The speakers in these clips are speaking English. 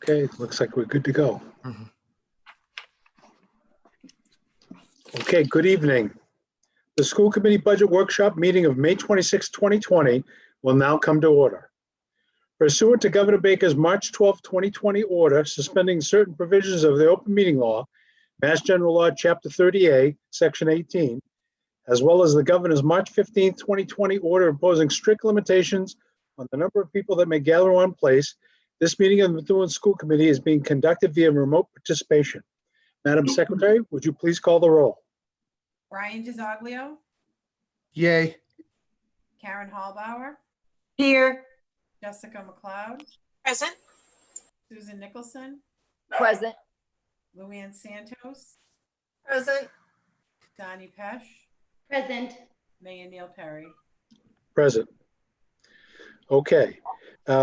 Okay, looks like we're good to go. Mhm. Okay, good evening. The school committee budget workshop meeting of May 26, 2020 will now come to order. Pursuant to Governor Baker's March 12, 2020 order suspending certain provisions of the open meeting law, Mass General Law, Chapter 30A, Section 18, as well as the governor's March 15, 2020 order imposing strict limitations on the number of people that may gather on place, this meeting of the Methuen School Committee is being conducted via remote participation. Madam Secretary, would you please call the roll? Brian DiZoglio, Yay. Karen Hallbauer, Here. Jessica McLeod, Present. Susan Nicholson, Present. Luann Santos, Present. Donnie Pesh, Present. Mayor Neil Perry. Present. Okay.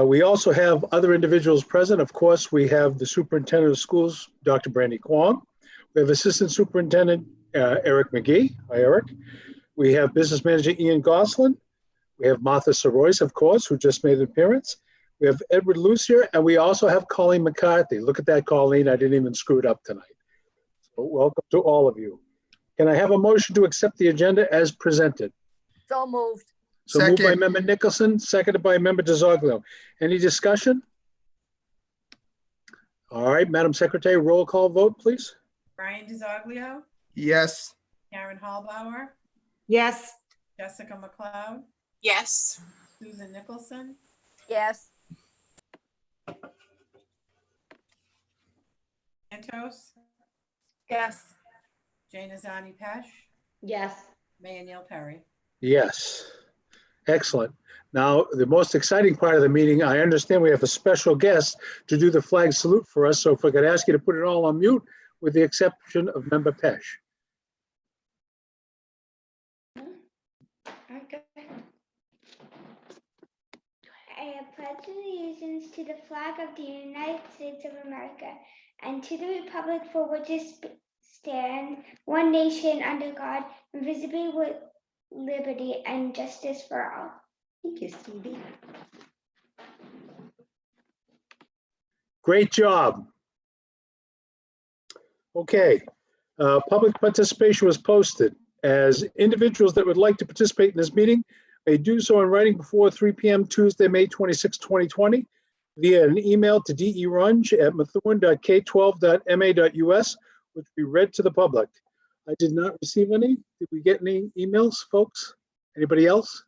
We also have other individuals present. Of course, we have the superintendent of schools, Dr. Brandy Kwong. We have Assistant Superintendent Eric McGee. Hi, Eric. We have Business Manager Ian Goslin. We have Martha Sorois, of course, who just made an appearance. We have Edward Luce here, and we also have Colleen McCarthy. Look at that, Colleen. I didn't even screw it up tonight. So welcome to all of you. Can I have a motion to accept the agenda as presented? So moved. So moved by Second. Member Nicholson, seconded by Member DiZoglio. Any discussion? All right, Madam Secretary, roll call vote, please. Brian DiZoglio, Yes. Karen Hallbauer, Yes. Jessica McLeod, Yes. Susan Nicholson, Yes. Santos, Yes. Jana Zani Pesh, Yes. Mayor Neil Perry. Yes. Excellent. Now, the most exciting part of the meeting, I understand we have a special guest to do the flag salute for us. So if I could ask you to put it all on mute with the exception of Member Pesh. Okay. I pledge allegiance to the flag of the United States of America and to the republic for which it stands, one nation under God, invisible with liberty and justice for all. Thank you, Stevie. Great job. Okay. Public participation was posted. As individuals that would like to participate in this meeting may do so in writing before 3 p.m. Tuesday, May 26, 2020, via an email to derunge@methuen.k12.ma.us, which will be read to the public. I did not receive any. Did we get any emails, folks? Anybody else?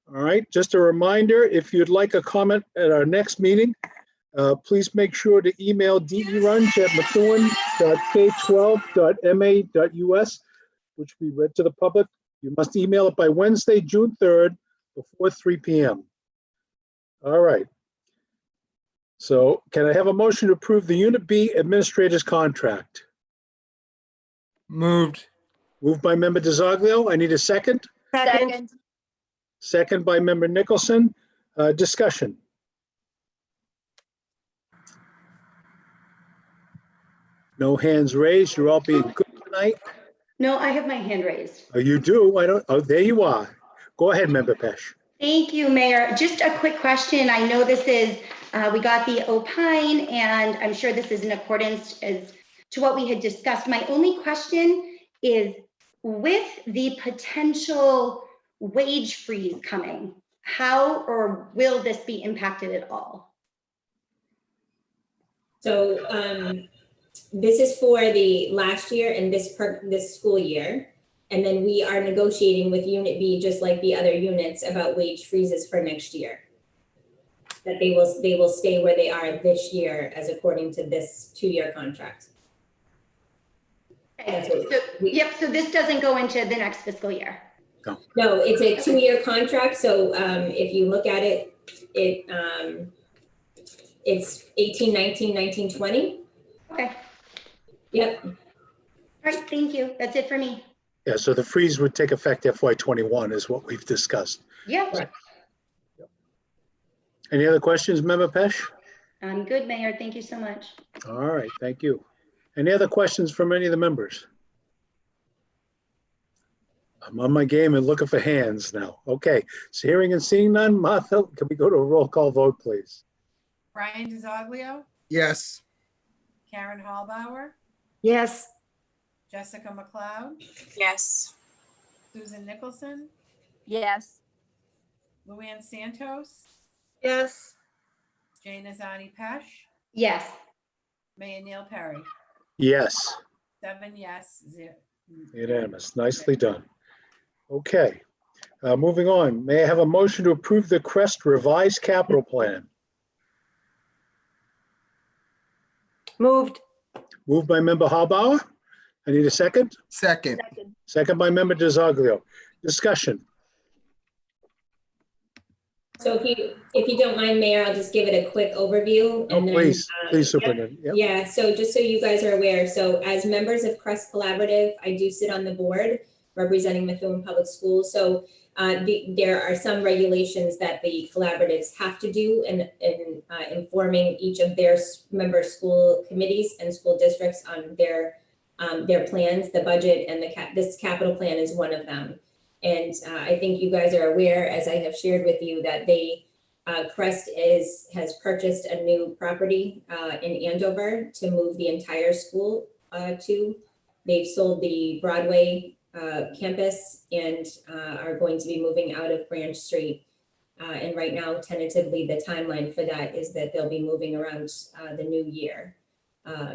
All right, just a reminder, if you'd like a comment at our next meeting, please make sure to email derunge@methuen.k12.ma.us, which will be read to the public. You must email it by Wednesday, June 3rd, before 3 p.m. All right. So can I have a motion to approve the Unit B Administrator's Contract? Moved. Moved by Member DiZoglio. I need a second. Second. Second by Member Nicholson. Discussion. No hands raised. You're all being good tonight. No, I have my hand raised. Oh, you do? I don't. Oh, there you are. Go ahead, Member Pesh. Thank you, Mayor. Just a quick question. I know this is, we got the opine, and I'm sure this is in accordance as to what we had discussed. My only question is, with the potential wage freeze coming, how or will this be impacted at all? So this is for the last year and this school year. And then we are negotiating with Unit B, just like the other units, about wage freezes for next year. That they will stay where they are this year as according to this 2-year contract. Okay, so this doesn't go into the next fiscal year. No, it's a 2-year contract. So if you look at it, it's 18, 19, 19, 20. Okay, Yep. all right, thank you. That's it for me. Yeah, so the freeze would take effect FY21 is what we've discussed. Yep, Right. Any other questions, Member Pesh? I'm good, Mayor. Thank you so much. All right, thank you. Any other questions from any of the members? I'm on my game and looking for hands now. Okay, so hearing and seeing none, Martha, can we go to a roll call vote, please? Brian DiZoglio, Yes. Karen Hallbauer, Yes. Jessica McLeod, Yes. Susan Nicholson, Yes. Luann Santos, Yes. Jane Azani Pesh, Yes. Mayor Neil Perry. Yes, 7 yes, 0. unanimous. Nicely done. Okay, moving on. May I have a motion to approve the Crest revised capital plan? Moved. Moved by member Harbauer. I need a second. Second. Second by member DiZoglio. Discussion. So if you don't mind, Mayor, I'll just give it a quick overview. Oh, and then, please, please, yep. Superintendent. Yep. Yeah, so just so you guys are aware, so as members of Crest Collaborative, I do sit on the board representing Methuen Public Schools. So there are some regulations that the collaboratives have to do in informing each of their member school committees and school districts on their plans, the budget, and this capital plan is one of them. And I think you guys are aware, as I have shared with you, that Crest has purchased a new property in Andover to move the entire school to. They've sold the Broadway campus and are going to be moving out of Branch Street. And right now, tentatively, the timeline for that is that they'll be moving around the new year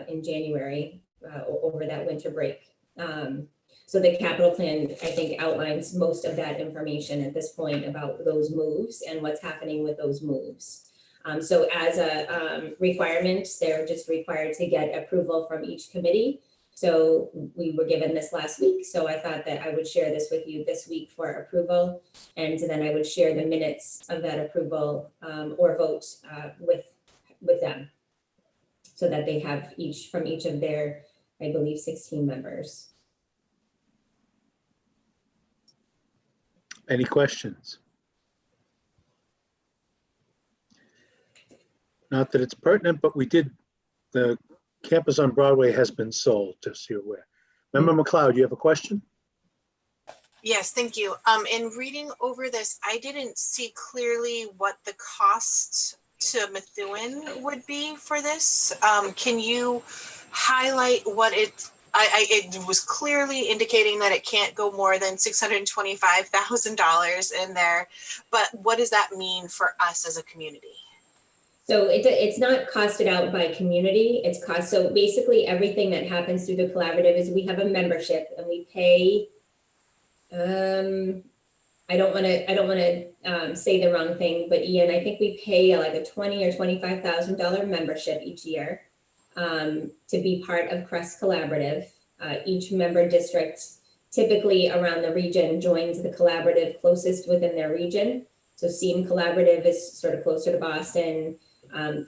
in January over that winter break. So the capital plan, I think, outlines most of that information at this point about those moves and what's happening with those moves. So as a requirement, they're just required to get approval from each committee. So we were given this last week. So I thought that I would share this with you this week for approval. And then I would share the minutes of that approval or vote with them, so that they have from each of their, I believe, 16 members. Any questions? Not that it's pertinent, but the campus on Broadway has been sold, just so you're aware. Member McLeod, you have a question? Yes, thank you. In reading over this, I didn't see clearly what the cost to Methuen would be for this. Can you highlight what it was clearly indicating that it can't go more than $625,000 in there, but what does that mean for us as a community? So it's not costed out by community, it's cost. So basically everything that happens through the collaborative is we have a membership and we pay, I don't want to say the wrong thing, but Ian, I think we pay like a $20,000 or $25,000 membership each year to be part of Crest Collaborative. Each member district, typically around the region, joins the collaborative closest within their region. So SEAM Collaborative is sort of closer to Boston.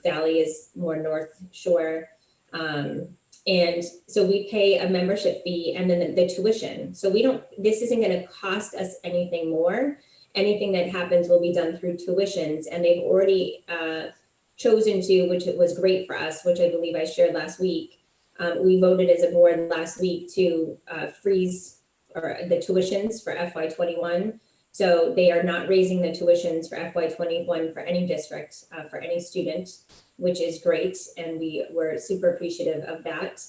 Valley is more North Shore. And so we pay a membership fee and then the tuition. So this isn't going to cost us anything more. Anything that happens will be done through tuitions, and they've already chosen to, which was great for us, which I believe I shared last week. We voted as a board last week to freeze the tuitions for FY21. So they are not raising the tuitions for FY21 for any district, for any student, which is great. And we were super appreciative of that.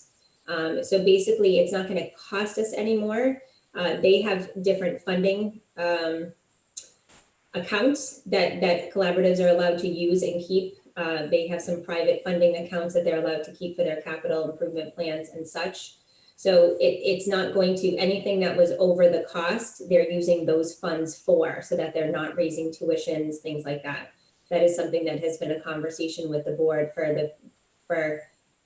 So basically it's not going to cost us anymore. They have different funding accounts that collaboratives are allowed to use and keep. They have some private funding accounts that they're allowed to keep for their capital improvement plans and such. So it's not going to, anything that was over the cost, they're using those funds for, so that they're not raising tuitions, things like that. That is something that has been a conversation with the board for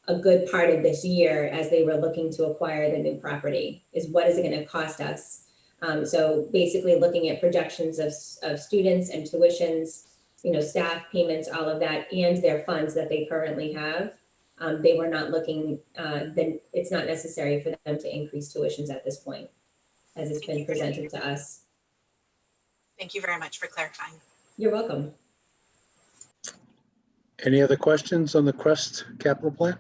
a good part of this year as they were looking to acquire the new property, is what is it going to cost us? So basically looking at projections of students and tuitions, staff payments, all of that, and their funds that they currently have. They were not looking, then it's not necessary for them to increase tuitions at this point, as it's been presented to us. Thank you very much for clarifying. You're welcome. Any other questions on the Crest capital plan?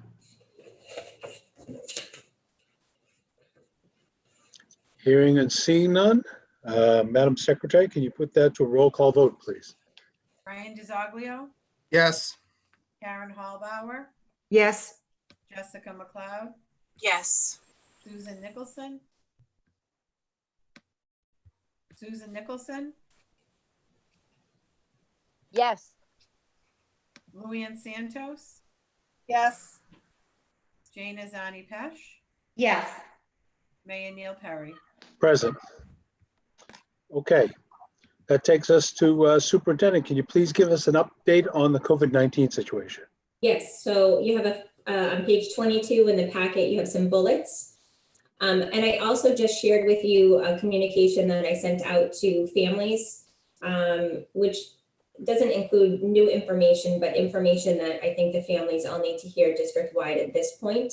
Hearing and seeing none. Madam Secretary, can you put that to a roll call vote, please? Brian DiZoglio, Yes. Karen Hallbauer, Yes. Jessica McLeod, Yes. Susan Nicholson. Susan Nicholson, Yes. Luann Santos, Yes. Jane Azani Pesh, Yes. Mayor Neil Perry. Present. Okay, that takes us to Superintendent. Can you please give us an update on the COVID-19 situation? Yes, so you have on page 22 in the packet, you have some bullets. And I also just shared with you a communication that I sent out to families, which doesn't include new information, but information that I think the families all need to hear district-wide at this point.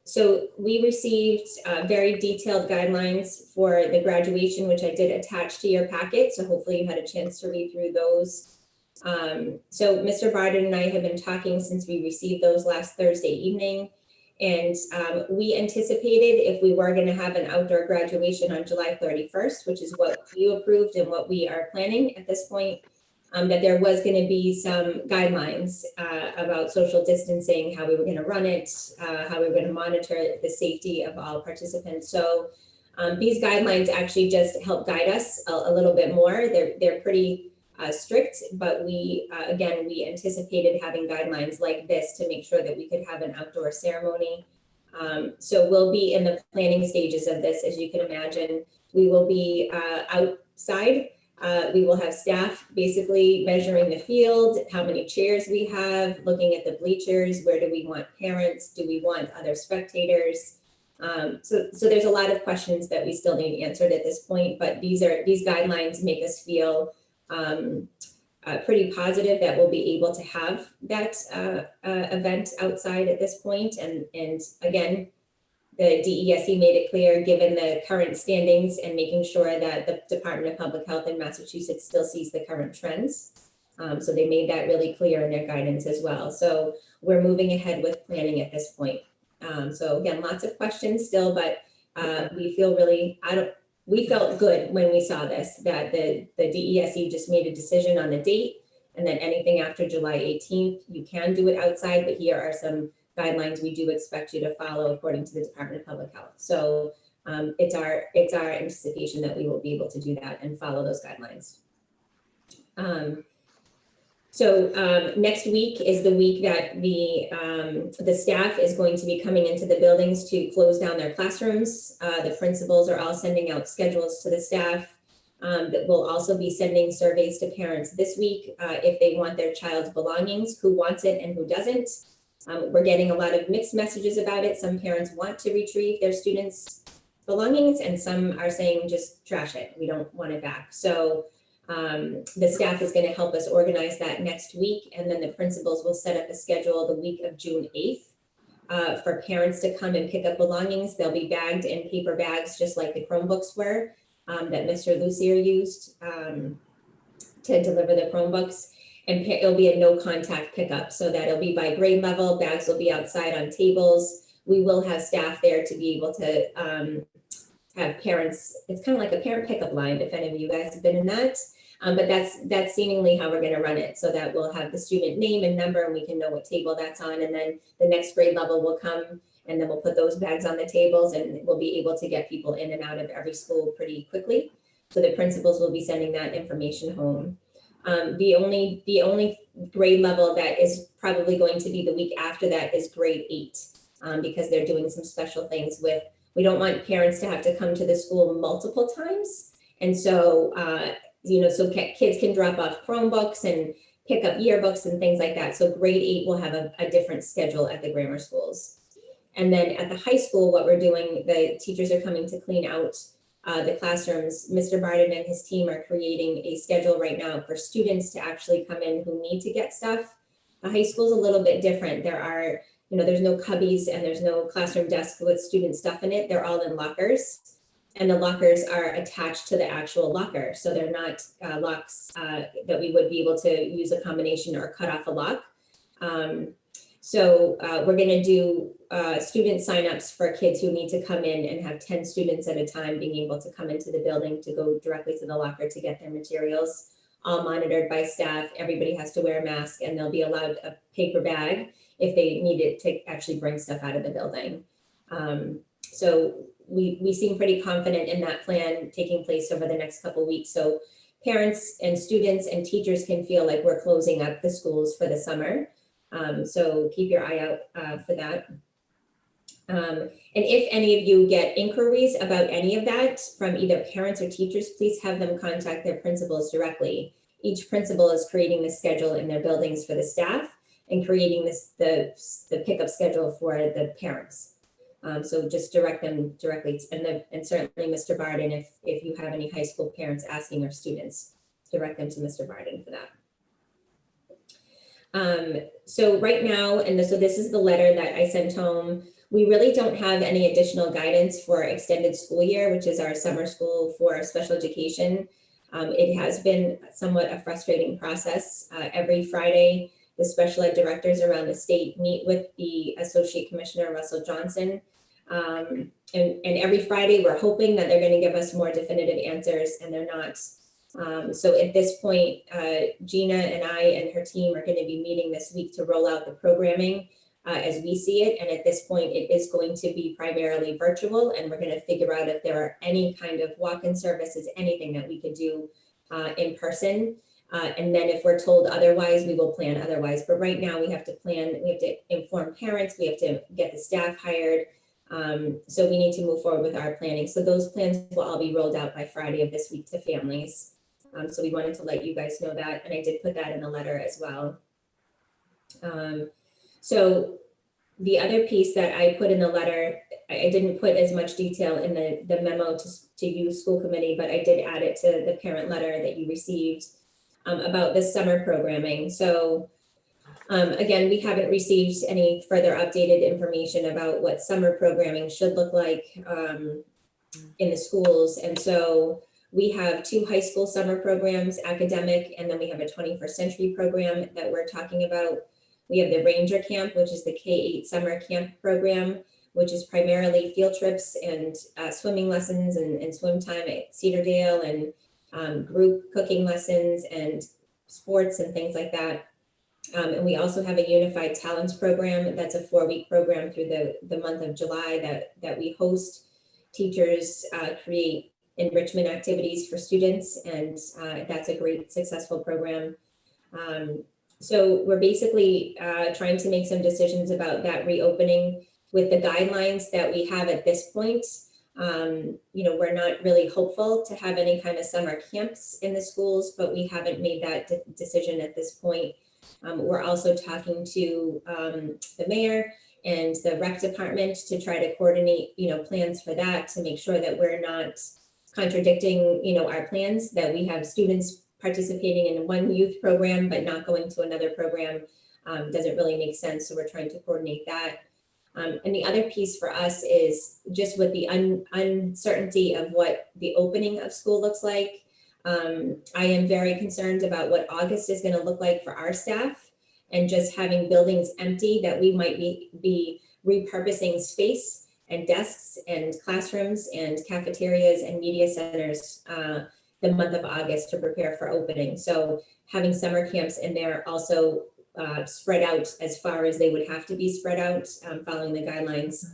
So we received very detailed guidelines for the graduation, which I did attach to your packet. So hopefully you had a chance to read through those. So Mr. Barden and I have been talking since we received those last Thursday evening. And we anticipated if we were going to have an outdoor graduation on July 31st, which is what you approved and what we are planning at this point, that there was going to be some guidelines about social distancing, how we were going to run it, how we were going to monitor the safety of all participants. So these guidelines actually just help guide us a little bit more. They're pretty strict, but we anticipated having guidelines like this to make sure that we could have an outdoor ceremony. So we'll be in the planning stages of this, as you can imagine. We will be outside. We will have staff basically measuring the field, how many chairs we have, looking at the bleachers, where do we want parents, do we want other spectators? So there's a lot of questions that we still need answered at this point, but these guidelines make us feel pretty positive that we'll be able to have that event outside at this point. And again, the DESE made it clear, given the current standings and making sure that the Department of Public Health in Massachusetts still sees the current trends. So they made that really clear in their guidance as well. So we're moving ahead with planning at this point. So again, lots of questions still, but we feel really, we felt good when we saw this, that the DESE just made a decision on the date, and that anything after July 18th, you can do it outside, but here are some guidelines we do expect you to follow according to the Department of Public Health. So it's our anticipation that we will be able to do that and follow those guidelines. So next week is the week that the staff is going to be coming into the buildings to close down their classrooms. The principals are all sending out schedules to the staff. That will also be sending surveys to parents this week if they want their child's belongings, who wants it and who doesn't. We're getting a lot of mixed messages about it. Some parents want to retrieve their students' belongings, and some are saying just trash it. We don't want it back. So the staff is going to help us organize that next week, and then the principals will set up a schedule the week of June 8th for parents to come and pick up belongings. They'll be bagged in paper bags, just like the Chromebooks were that Mr. Lucier used to deliver the Chromebooks. And it'll be a no contact pickup, so that it'll be by grade level. Bags will be outside on tables. We will have staff there to be able to have parents. It's kind of like a parent pickup line, if any of you guys have been in that. But that's seemingly how we're going to run it, so that we'll have the student name and number, and we can know what table that's on. And then the next grade level will come, and then we'll put those bags on the tables, and we'll be able to get people in and out of every school pretty quickly. So the principals will be sending that information home. The only grade level that is probably going to be the week after that is grade 8, because they're doing some special things with. We don't want parents to have to come to the school multiple times, and so so kids can drop off Chromebooks and pick up yearbooks and things like that. So grade 8 will have a different schedule at the grammar schools. And then at the high school, what we're doing, the teachers are coming to clean out the classrooms. Mr. Barden and his team are creating a schedule right now for students to actually come in who need to get stuff. The high school is a little bit different. There are, there's no cubbies and there's no classroom desk with student stuff in it. They're all in lockers. And the lockers are attached to the actual locker. So they're not locks that we would be able to use a combination or cut off a lock. So we're going to do student signups for kids who need to come in, and have 10 students at a time being able to come into the building to go directly to the locker to get their materials. all monitored by staff. Everybody has to wear a mask, and they'll be allowed a paper bag if they need it to actually bring stuff out of the building. So we seem pretty confident in that plan taking place over the next couple of weeks. So parents and students and teachers can feel like we're closing up the schools for the summer. So keep your eye out for that. And if any of you get inquiries about any of that from either parents or teachers, please have them contact their principals directly. Each principal is creating the schedule in their buildings for the staff and creating the pickup schedule for the parents. So just direct them directly, and certainly Mr. Barden, if you have any high school parents asking their students, direct them to Mr. Barden for that. So right now, so this is the letter that I sent home. We really don't have any additional guidance for extended school year, which is our summer school for special education. It has been somewhat a frustrating process. Every Friday, the special ed directors around the state meet with the Associate Commissioner, Russell Johnson. And every Friday, we're hoping that they're going to give us more definitive answers, and they're not. So at this point, Gina and I and her team are going to be meeting this week to roll out the programming as we see it. And at this point, it is going to be primarily virtual, and we're going to figure out if there are any kind of walk-in services, anything that we could do in person. And then if we're told otherwise, we will plan otherwise. But right now we have to plan, we have to inform parents, we have to get the staff hired. So we need to move forward with our planning. So those plans will all be rolled out by Friday of this week to families. So we wanted to let you guys know that, and I did put that in the letter as well. So the other piece that I put in the letter, I didn't put as much detail in the memo to you, school committee, but I did add it to the parent letter that you received about the summer programming. So again, we haven't received any further updated information about what summer programming should look like in the schools. And so we have 2 high school summer programs, academic, and then we have a 21st century program that we're talking about. We have the Ranger Camp, which is the K-8 summer camp program, which is primarily field trips and swimming lessons and swim time at Cedardale, and group cooking lessons and sports and things like that. And we also have a Unified Talents program. That's a 4-week program through the month of July that we host. Teachers create enrichment activities for students, and that's a great successful program. So we're basically trying to make some decisions about that reopening with the guidelines that we have at this point. We're not really hopeful to have any kind of summer camps in the schools, but we haven't made that decision at this point. We're also talking to the mayor and the rec department to try to coordinate, plans for that, to make sure that we're not contradicting, our plans, that we have students participating in one youth program but not going to another program. Doesn't really make sense. So we're trying to coordinate that. And the other piece for us is just with the uncertainty of what the opening of school looks like. I am very concerned about what August is going to look like for our staff, and just having buildings empty, that we might be repurposing space and desks and classrooms and cafeterias and media centers the month of August to prepare for opening. So having summer camps in there also spread out as far as they would have to be spread out following the guidelines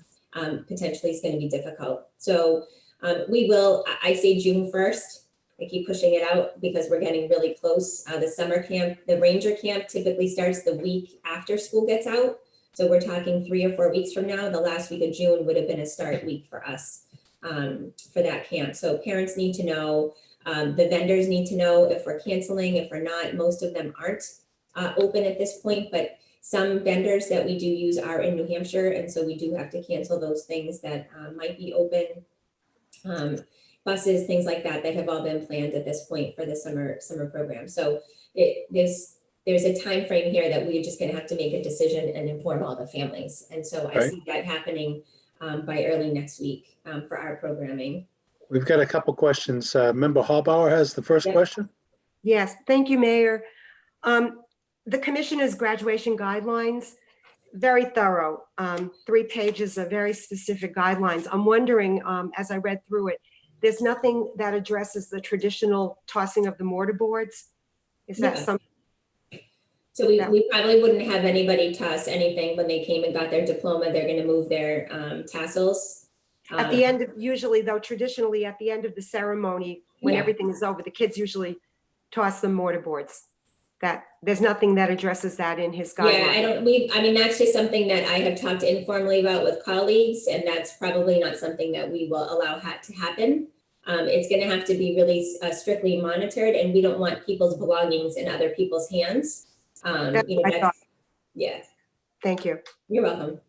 potentially is going to be difficult. So we will, I say June 1st. I keep pushing it out because we're getting really close. The summer camp, the Ranger Camp typically starts the week after school gets out. So we're talking 3 or 4 weeks from now. The last week of June would have been a start week for us for that camp. So parents need to know, the vendors need to know if we're canceling, if we're not. Most of them aren't open at this point, but some vendors that we do use are in New Hampshire. And so we do have to cancel those things that might be open. Buses, things like that have all been planned at this point for the summer program. So there's a time frame here that we're just going to have to make a decision and inform all the families. And so I see that happening by early next week for our programming. We've got a couple questions. Member Hallbauer has the first question. Yes, thank you, Mayor. The commissioner's graduation guidelines, very thorough, 3 pages of very specific guidelines. I'm wondering, as I read through it, there's nothing that addresses the traditional tossing of the mortarboards Is that Yeah. something? So we, Yeah. we probably wouldn't have anybody toss anything when they came and got their diploma. They're gonna move their tassels. At the end of, usually though, traditionally at the end of the ceremony, when Yeah. everything is over, the kids usually toss the mortarboards. That, there's nothing that addresses that in his Yeah, guidelines. I mean, that's just something that I have talked informally about with colleagues, and that's probably not something that we will allow to happen. It's gonna have to be really strictly monitored, and we don't want people's belongings in other people's hands. That's You know, what I thought. yeah, Thank you. you're welcome.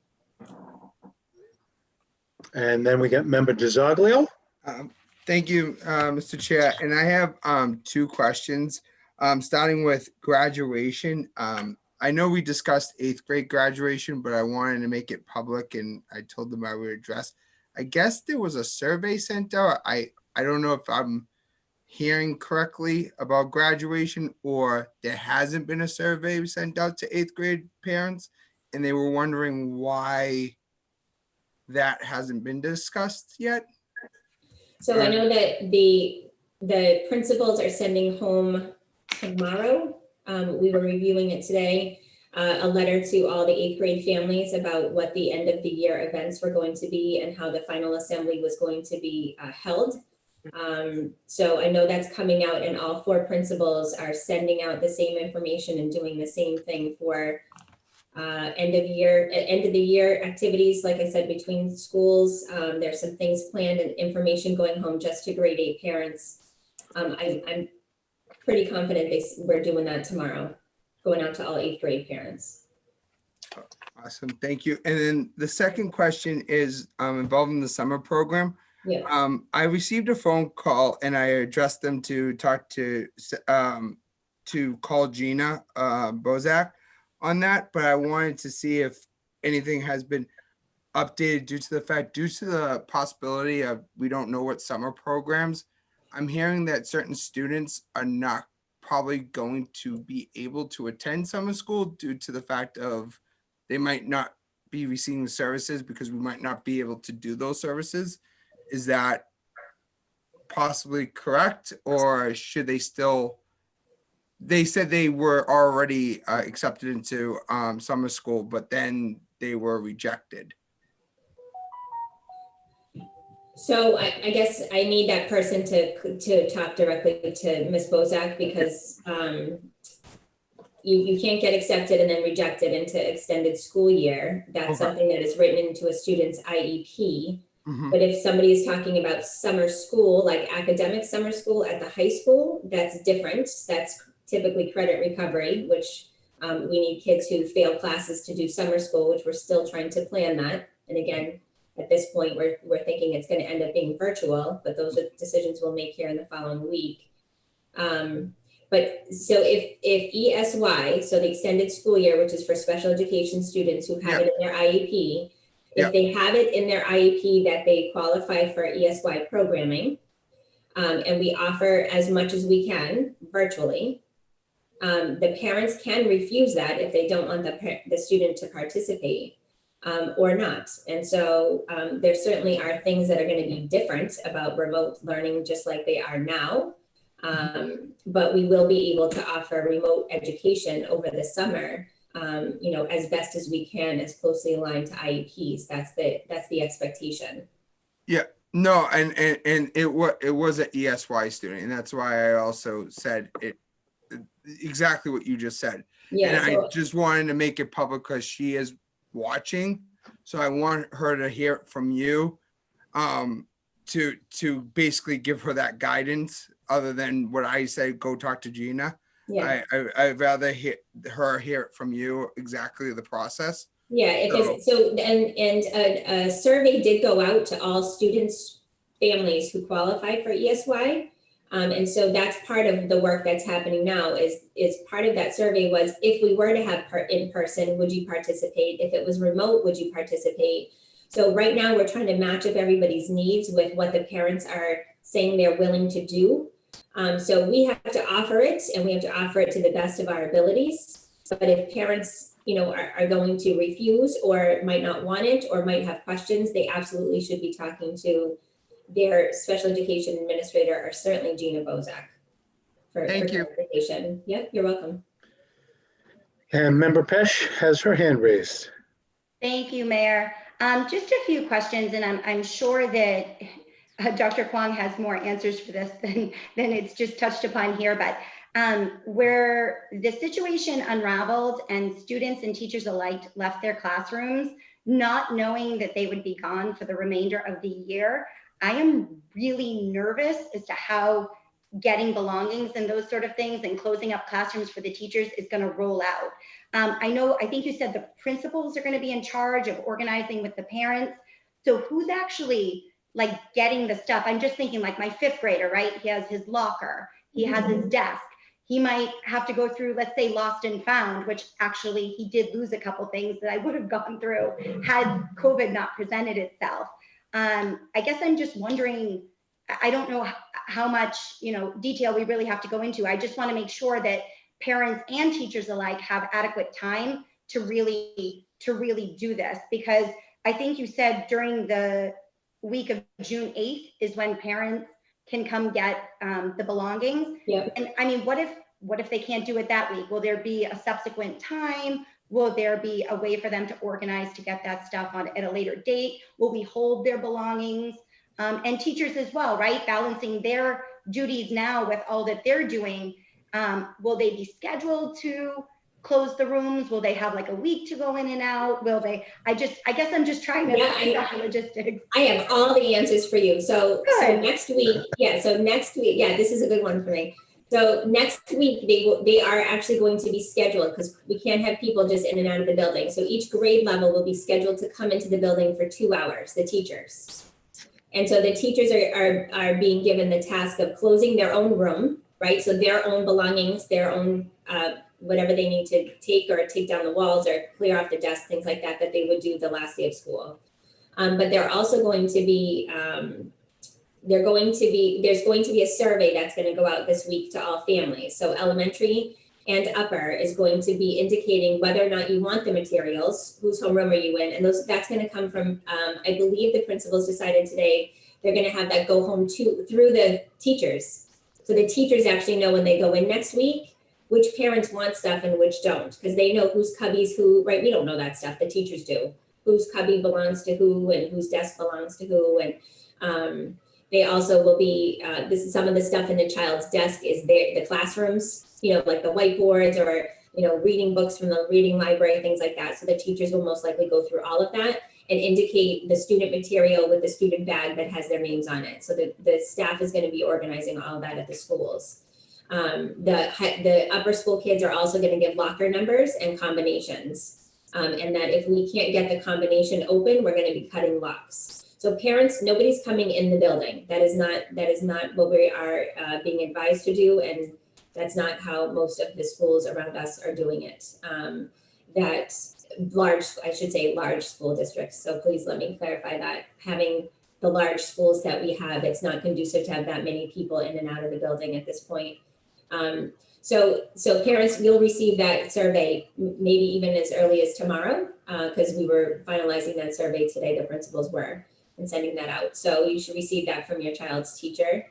And then we got member DiZoglio. Thank you, Mr. Chair. And I have two questions, starting with graduation. I know we discussed 8th grade graduation, but I wanted to make it public and I told them I would address. I guess there was a survey sent out. I don't know if I'm hearing correctly about graduation or there hasn't been a survey sent out to 8th grade parents. And they were wondering why that hasn't been discussed yet. So I know that the principals are sending home tomorrow. We were reviewing it today, a letter to all the 8th grade families about what the end of the year events were going to be and how the final assembly was going to be held. So I know that's coming out, and all 4 principals are sending out the same information and doing the same thing for end of the year activities. Like I said, between schools, there's some things planned and information going home just to grade 8 parents. I'm pretty confident we're doing that tomorrow, going out to all 8th grade parents. Awesome, thank you. And then the second question is involving the summer program. Yeah. I received a phone call and I addressed them to talk to call Gina Bozak on that, but I wanted to see if anything has been updated due to the possibility of we don't know what summer programs. I'm hearing that certain students are not probably going to be able to attend summer school due to the fact of they might not be receiving services because we might not be able to do those services. Is that possibly correct, or should they still? They said they were already accepted into summer school, but then they were rejected. So I guess I need that person to talk directly to Ms. Bozak, because you can't get accepted and then rejected into extended school year. That's Okay. something that is written into a student's IEP. Mhm. But if somebody is talking about summer school, like academic summer school at the high school, that's different. That's typically credit recovery, which we need kids who fail classes to do summer school, which we're still trying to plan that. And again, at this point, we're thinking it's going to end up being virtual, but those are decisions we'll make here in the following week. But so if ESY, so the extended school year, which is for special education students who have it in their IEP, if they have it in their IEP that they qualify for ESY programming, and we offer as much as we can virtually, the parents can refuse that if they don't want the student to participate or not. And so there certainly are things that are going to be different about remote learning, just like they are now. But we will be able to offer remote education over the summer, as best as we can, as closely aligned to IEPs. That's the expectation. Yeah, no, and it was an ESY student, and that's why I also said it exactly what you just said. Yeah, and I just wanted to make it public because she is watching, so I want her to hear it from you, to basically give her that guidance. Other than what I said, go talk to Gina. yeah. I'd rather hear it from you exactly the process. Yeah, a survey did go out to all students, families who qualify for ESY. And so that's part of the work that's happening now is part of that survey was, if we were to have in person, would you participate? If it was remote, would you participate? So right now we're trying to match up everybody's needs with what the parents are saying they're willing to do. So we have to offer it, and we have to offer it to the best of our abilities. But if parents, are going to refuse or might not want it or might have questions, they absolutely should be talking to their special education administrator, or certainly Gina Bozak, for Thank you. clarification. Yep, you're welcome. And Member Pesh has her hand raised. Thank you, Mayor. Just a few questions, and I'm sure that Dr. Kwong has more answers for this than it's just touched upon here, but where the situation unraveled and students and teachers alike left their classrooms, not knowing that they would be gone for the remainder of the year, I am really nervous as to how getting belongings and those sort of things and closing up classrooms for the teachers is going to roll out. I think you said the principals are going to be in charge of organizing with the parents. So who's actually like getting the stuff? I'm just thinking like my 5th grader, right? He has his locker, he has his desk. He might have to go through, let's say, lost and found, which actually he did lose a couple things that I would have gone through had COVID not presented itself. I guess I'm just wondering, I don't know how much, detail we really have to go into. I just want to make sure that parents and teachers alike have adequate time to really do this, because I think you said during the week of June 8th is when parents can come get the belongings. Yep. And I mean, what if they can't do it that week? Will there be a subsequent time? Will there be a way for them to organize to get that stuff at a later date? Will we hold their belongings? And teachers as well, right? Balancing their duties now with all that they're doing. Will they be scheduled to close the rooms? Will they have like a week to go in and out? Will they? I guess I'm just trying to figure out the logistics. I have all the answers for you. So next week, this is a good one for me. So next week, they are actually going to be scheduled, because we can't have people just in and out of the building. So each grade level will be scheduled to come into the building for 2 hours, the teachers. And so the teachers are being given the task of closing their own room, right? So their own belongings, their own whatever they need to take or take down the walls or clear off the desk, things like that they would do the last day of school. But they're also going to be, there's going to be a survey that's going to go out this week to all families. So elementary and upper is going to be indicating whether or not you want the materials, whose homeroom are you in, and that's going to come from, I believe the principals decided today, they're going to have that go home through the teachers. So the teachers actually know when they go in next week, which parents want stuff and which don't, because they know whose cubbies who, right? We don't know that stuff, the teachers do. Whose cubby belongs to who and whose desk belongs to who. And they also will be, this is some of the stuff in the child's desk is the classrooms, like the whiteboards or, reading books from the reading library, things like that. So the teachers will most likely go through all of that and indicate the student material with the student bag that has their names on it. So the staff is going to be organizing all of that at the schools. The upper school kids are also going to give locker numbers and combinations. And that if we can't get the combination open, we're going to be cutting locks. So parents, nobody's coming in the building. That is not what we are being advised to do. And that's not how most of the schools around us are doing it. Large school districts. So please let me clarify that. Having the large schools that we have, it's not conducive to have that many people in and out of the building at this point. So parents will receive that survey maybe even as early as tomorrow, because we were finalizing that survey today, the principals were, and sending that out. So you should receive that from your child's teacher.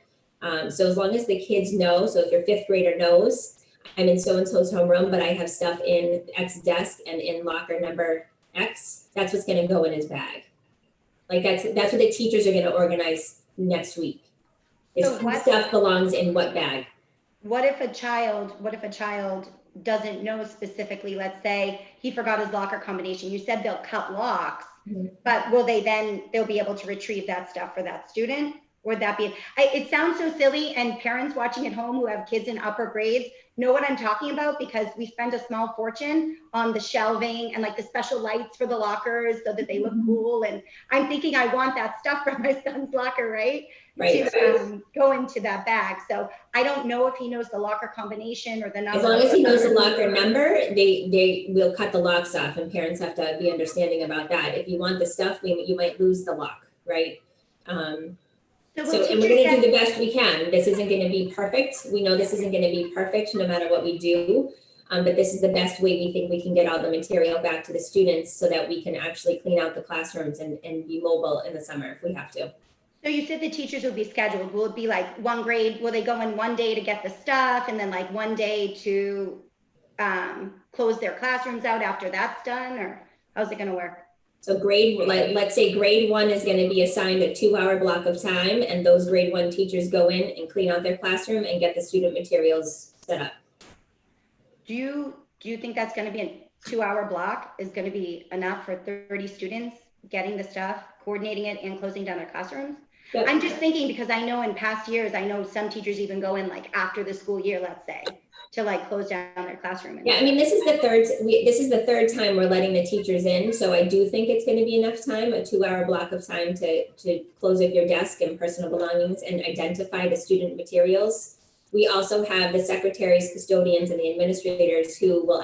So as long as the kids know, so if your 5th grader knows, I'm in so-and-so's homeroom, but I have stuff in X desk and in locker number X, that's what's gonna go in his bag. Like that's what the teachers are gonna organize next week. Is So whose stuff belongs in what bag. What if a child doesn't know specifically, let's say he forgot his locker combination? You said they'll cut locks, but they'll be able to retrieve that stuff for that student? Would that be, it sounds so silly, and parents watching at home who have kids in upper grades know what I'm talking about, because we spend a small fortune on the shelving and like the special lights for the lockers so that they look cool. And I'm thinking I want that stuff from my son's locker, right? Right. To go into that bag. So I don't know if he knows the locker combination or the number. As long as he knows the locker number, they will cut the locks off, and parents have to be understanding about that. If you want the stuff, you might lose the lock, right? And we're going to do the best we can. This isn't going to be perfect. We know this isn't going to be perfect no matter what we do. But this is the best way we think we can get all the material back to the students so that we can actually clean out the classrooms and be mobile in the summer if we have to. So you said the teachers would be scheduled. Will it be like one grade? Will they go in one day to get the stuff and then like one day to close their classrooms out after that's done, or how's it going to work? So let's say grade 1 is going to be assigned a 2-hour block of time, and those grade 1 teachers go in and clean out their classroom and get the student materials set up. Do you think that's going to be a 2-hour block is going to be enough for 30 students getting the stuff, coordinating it, and closing down their classrooms? Yep. I'm just thinking because I know in past years, I know some teachers even go in like after the school year, let's say, to like close down their classroom. Yeah, I mean, this is the third time we're letting the teachers in, so I do think it's going to be enough time, a 2-hour block of time to close up your desk and personal belongings and identify the student materials. We also have the secretaries, custodians, and the administrators who will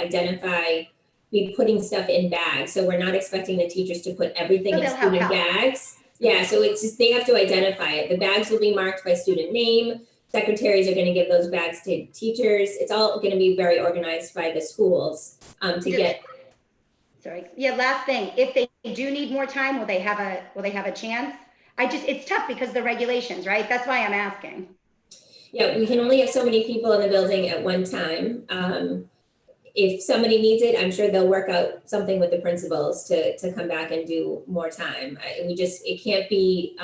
be putting stuff in bags. So we're not expecting the teachers to put everything in student bags. Yeah, so it's just, they have to identify it. The bags will be marked by student name. Secretaries are going to give those bags to teachers. It's all going to be very organized by the schools Sorry. Yeah, last thing, if they do need more time, will they have a chance? It's tough because of the regulations, right? That's why I'm asking. Yeah, we can only have so many people in the building at one time. If somebody needs it, I'm sure they'll work out something with the principals to come back and do more time. It can't be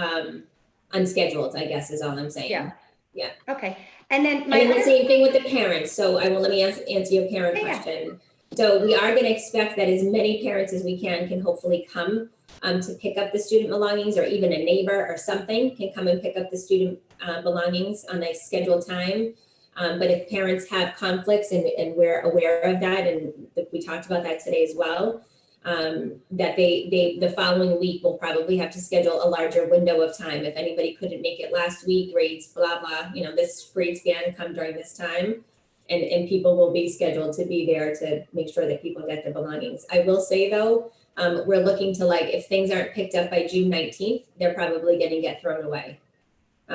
unscheduled, I guess is all I'm saying. Yeah. Okay. And then the same thing with the parents. So let me answer your parent question. So we are going to expect that as many parents as we can hopefully come to pick up the student belongings, or even a neighbor or something can come and pick up the student belongings on a scheduled time. But if parents have conflicts and we're aware of that, and we talked about that today as well, that the following week will probably have to schedule a larger window of time. If anybody couldn't make it last week, grades, blah, blah, this grade span come during this time, and people will be scheduled to be there to make sure that people get their belongings. I will say though, we're looking to if things aren't picked up by June 19th, they're probably going to get thrown away.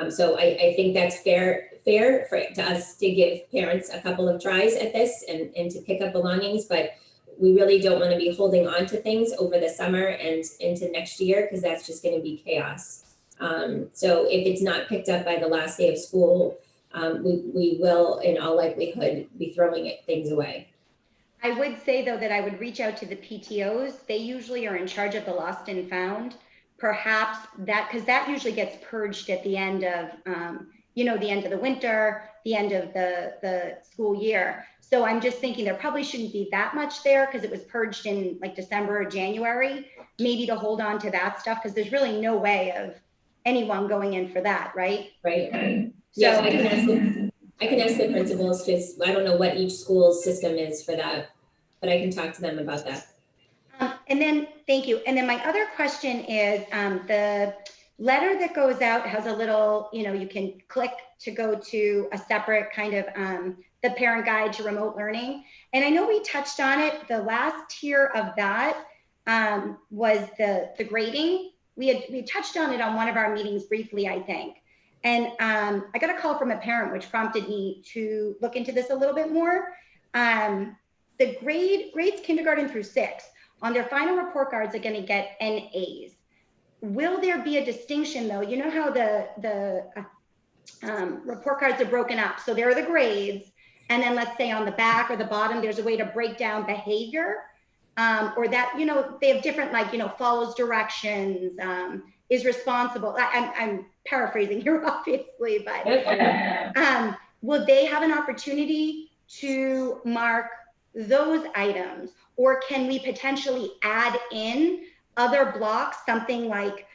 So I think that's fair to us to give parents a couple of tries at this and to pick up belongings, but we really don't want to be holding on to things over the summer and into next year, because that's just going to be chaos. So if it's not picked up by the last day of school, we will in all likelihood be throwing things away. I would say though that I would reach out to the PTOs. They usually are in charge of the lost and found. Perhaps because that usually gets purged at the end of, the end of the winter, the end of the school year. So I'm just thinking there probably shouldn't be that much there because it was purged in like December or January, maybe to hold on to that stuff, because there's really no way of anyone going in for that, right? Right. Yeah, so I can ask the principals, because I don't know what each school's system is for that, but I can talk to them about that. And then, thank you. And then my other question is the letter that goes out has a little, you can click to go to a separate kind of the parent guide to remote learning. And I know we touched on it. The last tier of that was the grading. We touched on it on one of our meetings briefly, I think. And I got a call from a parent, which prompted me to look into this a little bit more. The grades kindergarten through 6 on their final report cards are going to get NAs. Will there be a distinction though? You know how the report cards are broken up. So there are the grades. And then let's say on the back or the bottom, there's a way to break down behavior or that, they have different, follows directions, is responsible. I'm paraphrasing here, obviously, but will they have an opportunity to mark those items? Or can we potentially add in other blocks, something like,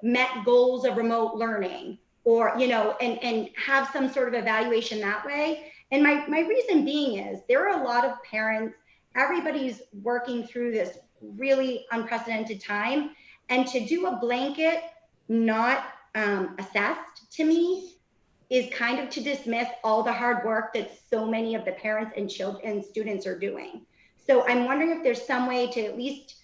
met goals of remote learning, or, and have some sort of evaluation that way? And my reason being is there are a lot of parents, everybody's working through this really unprecedented time, and to do a blanket not assessed, to me, is kind of to dismiss all the hard work that so many of the parents and children and students are doing. So I'm wondering if there's some way to at least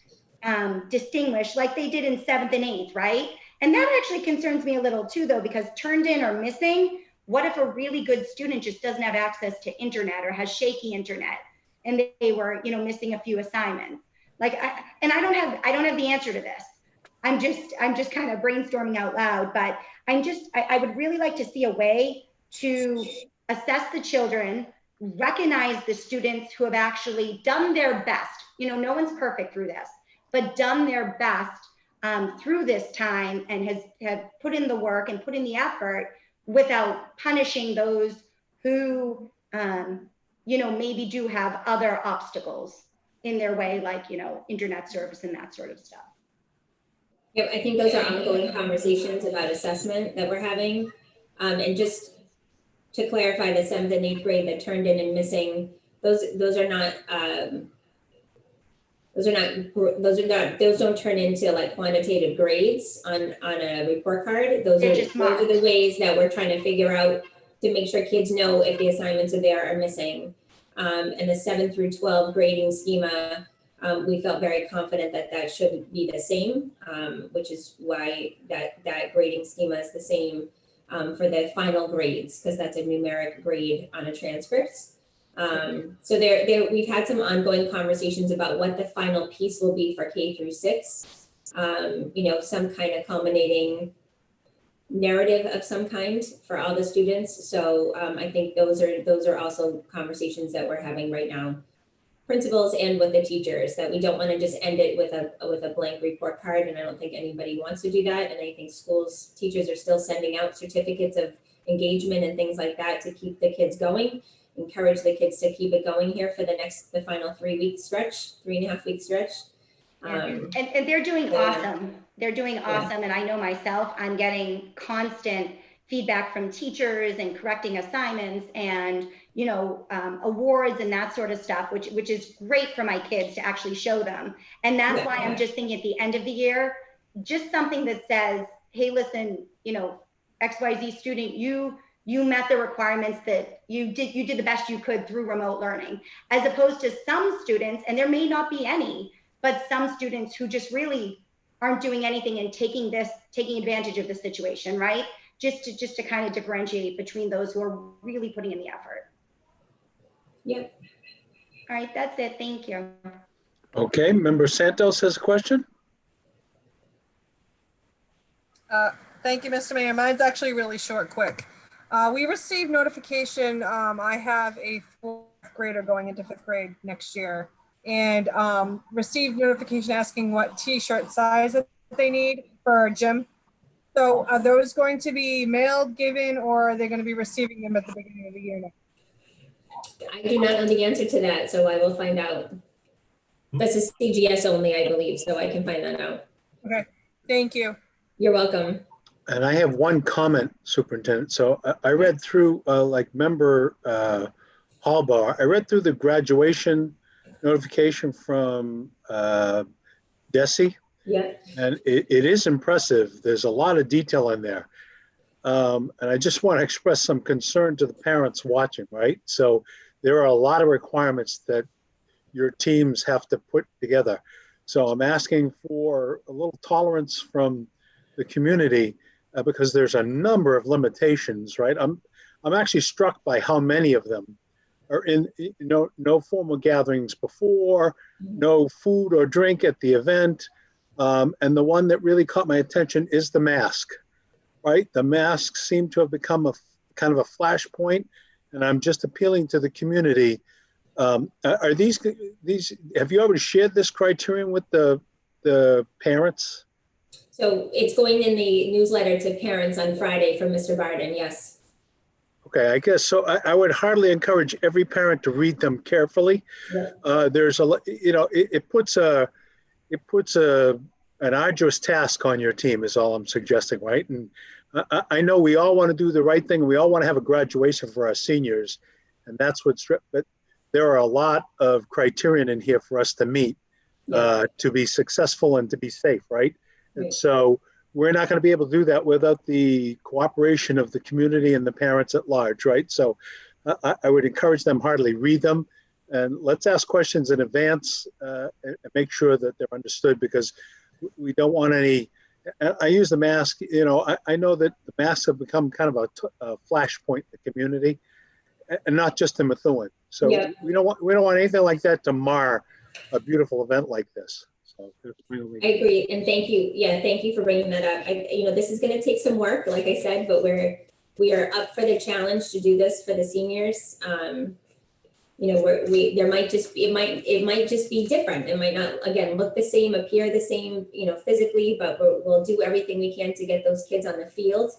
distinguish, like they did in 7th and 8th, right? And that actually concerns me a little too, though, because turned in or missing, what if a really good student just doesn't have access to internet or has shaky internet and they were, missing a few assignments? I don't have the answer to this. I'm just kind of brainstorming out loud, but I would really like to see a way to assess the children, recognize the students who have actually done their best. You know, no one's perfect through this, but done their best through this time and have put in the work and put in the effort without punishing those who, you know, maybe do have other obstacles in their way, like, you know, internet service and that sort of stuff. Yep, I think those are ongoing conversations about assessment that we're having. And just to clarify, the 7th and 8th grade that turned in and missing, those don't turn into like quantitative grades on a report card. Those are the ways that we're trying to figure out to make sure kids know if the assignments are there or missing. And the 7 through 12 grading schema, we felt very confident that that should be the same, which is why that grading schema is the same for the final grades, because that's a numeric grade on a transcript. So we've had some ongoing conversations about what the final piece will be for K through 6. You know, some kind of culminating narrative of some kind for all the students. So I think those are also conversations that we're having right now, principals and with the teachers, that we don't want to just end it with a blank report card. And I don't think anybody wants to do that. And I think teachers are still sending out certificates of engagement and things like that to keep the kids going, encourage the kids to keep it going here for the final 3.5 week stretch. And they're doing awesome. They're doing awesome. And I know myself, I'm getting constant feedback from teachers and correcting assignments and, you know, awards and that sort of stuff, which is great for my kids to actually show them. And that's why I'm just thinking at the end of the year, just something that says, hey, listen, you know, XYZ student, you met the requirements, that you did the best you could through remote learning, as opposed to some students, and there may not be any, but some students who just really aren't doing anything and taking advantage of the situation, right? Just to kind of differentiate between those who are really putting in the effort. Yep. All right, that's it. Thank you. Okay, Member Santos has a question. Thank you, Mr. Mayor. Mine's actually really short, quick. We received notification. I have a 4th grader going into 5th grade next year, and received notification asking what t-shirt size that they need for gym. So are those going to be mailed, given, or are they going to be receiving them at the beginning of the year now? I do not know the answer to that, so I will find out. This is CGS only, I believe, so I can find that out. Okay, thank you. You're welcome. And I have one comment, Superintendent. So I read through, like Member Hallbar, I read through the graduation notification from DESE. Yeah. And it is impressive. There's a lot of detail in there. And I just want to express some concern to the parents watching, right? So there are a lot of requirements that your teams have to put together. So I'm asking for a little tolerance from the community because there's a number of limitations, right? I'm actually struck by how many of them are in no formal gatherings before, no food or drink at the event. And the one that really caught my attention is the mask, right? The masks seem to have become a kind of a flashpoint, and I'm just appealing to the community. Are these, have you already shared this criterion with the parents? So it's going in the newsletter to parents on Friday from Mr. Barden, yes. Okay, I guess so. I would hardly encourage every parent to read them carefully. Yeah. There's a, you know, it puts an arduous task on your team is all I'm suggesting, right? And I know we all want to do the right thing. We all want to have a graduation for our seniors, and that's what's, but there are a lot of criterion in here for us to meet to be successful and to be safe, right? And so we're not going to be able to do that without the cooperation of the community and the parents at large, right? So I would encourage them heartily, read them, and let's ask questions in advance and make sure that they're understood, because we don't want any, I use the mask, you know, I know that the masks have become kind of a flashpoint in the community, and not just in Methuen. So we don't want anything like that to mar a beautiful event like this. So. That's my only- I agree, and thank you. Yeah, thank you for bringing that up. This is going to take some work, like I said, but we are up for the challenge to do this for the seniors. There might just be, it might just be different. It might not, again, look the same, appear the same, physically, but we'll do everything we can to get those kids on the field.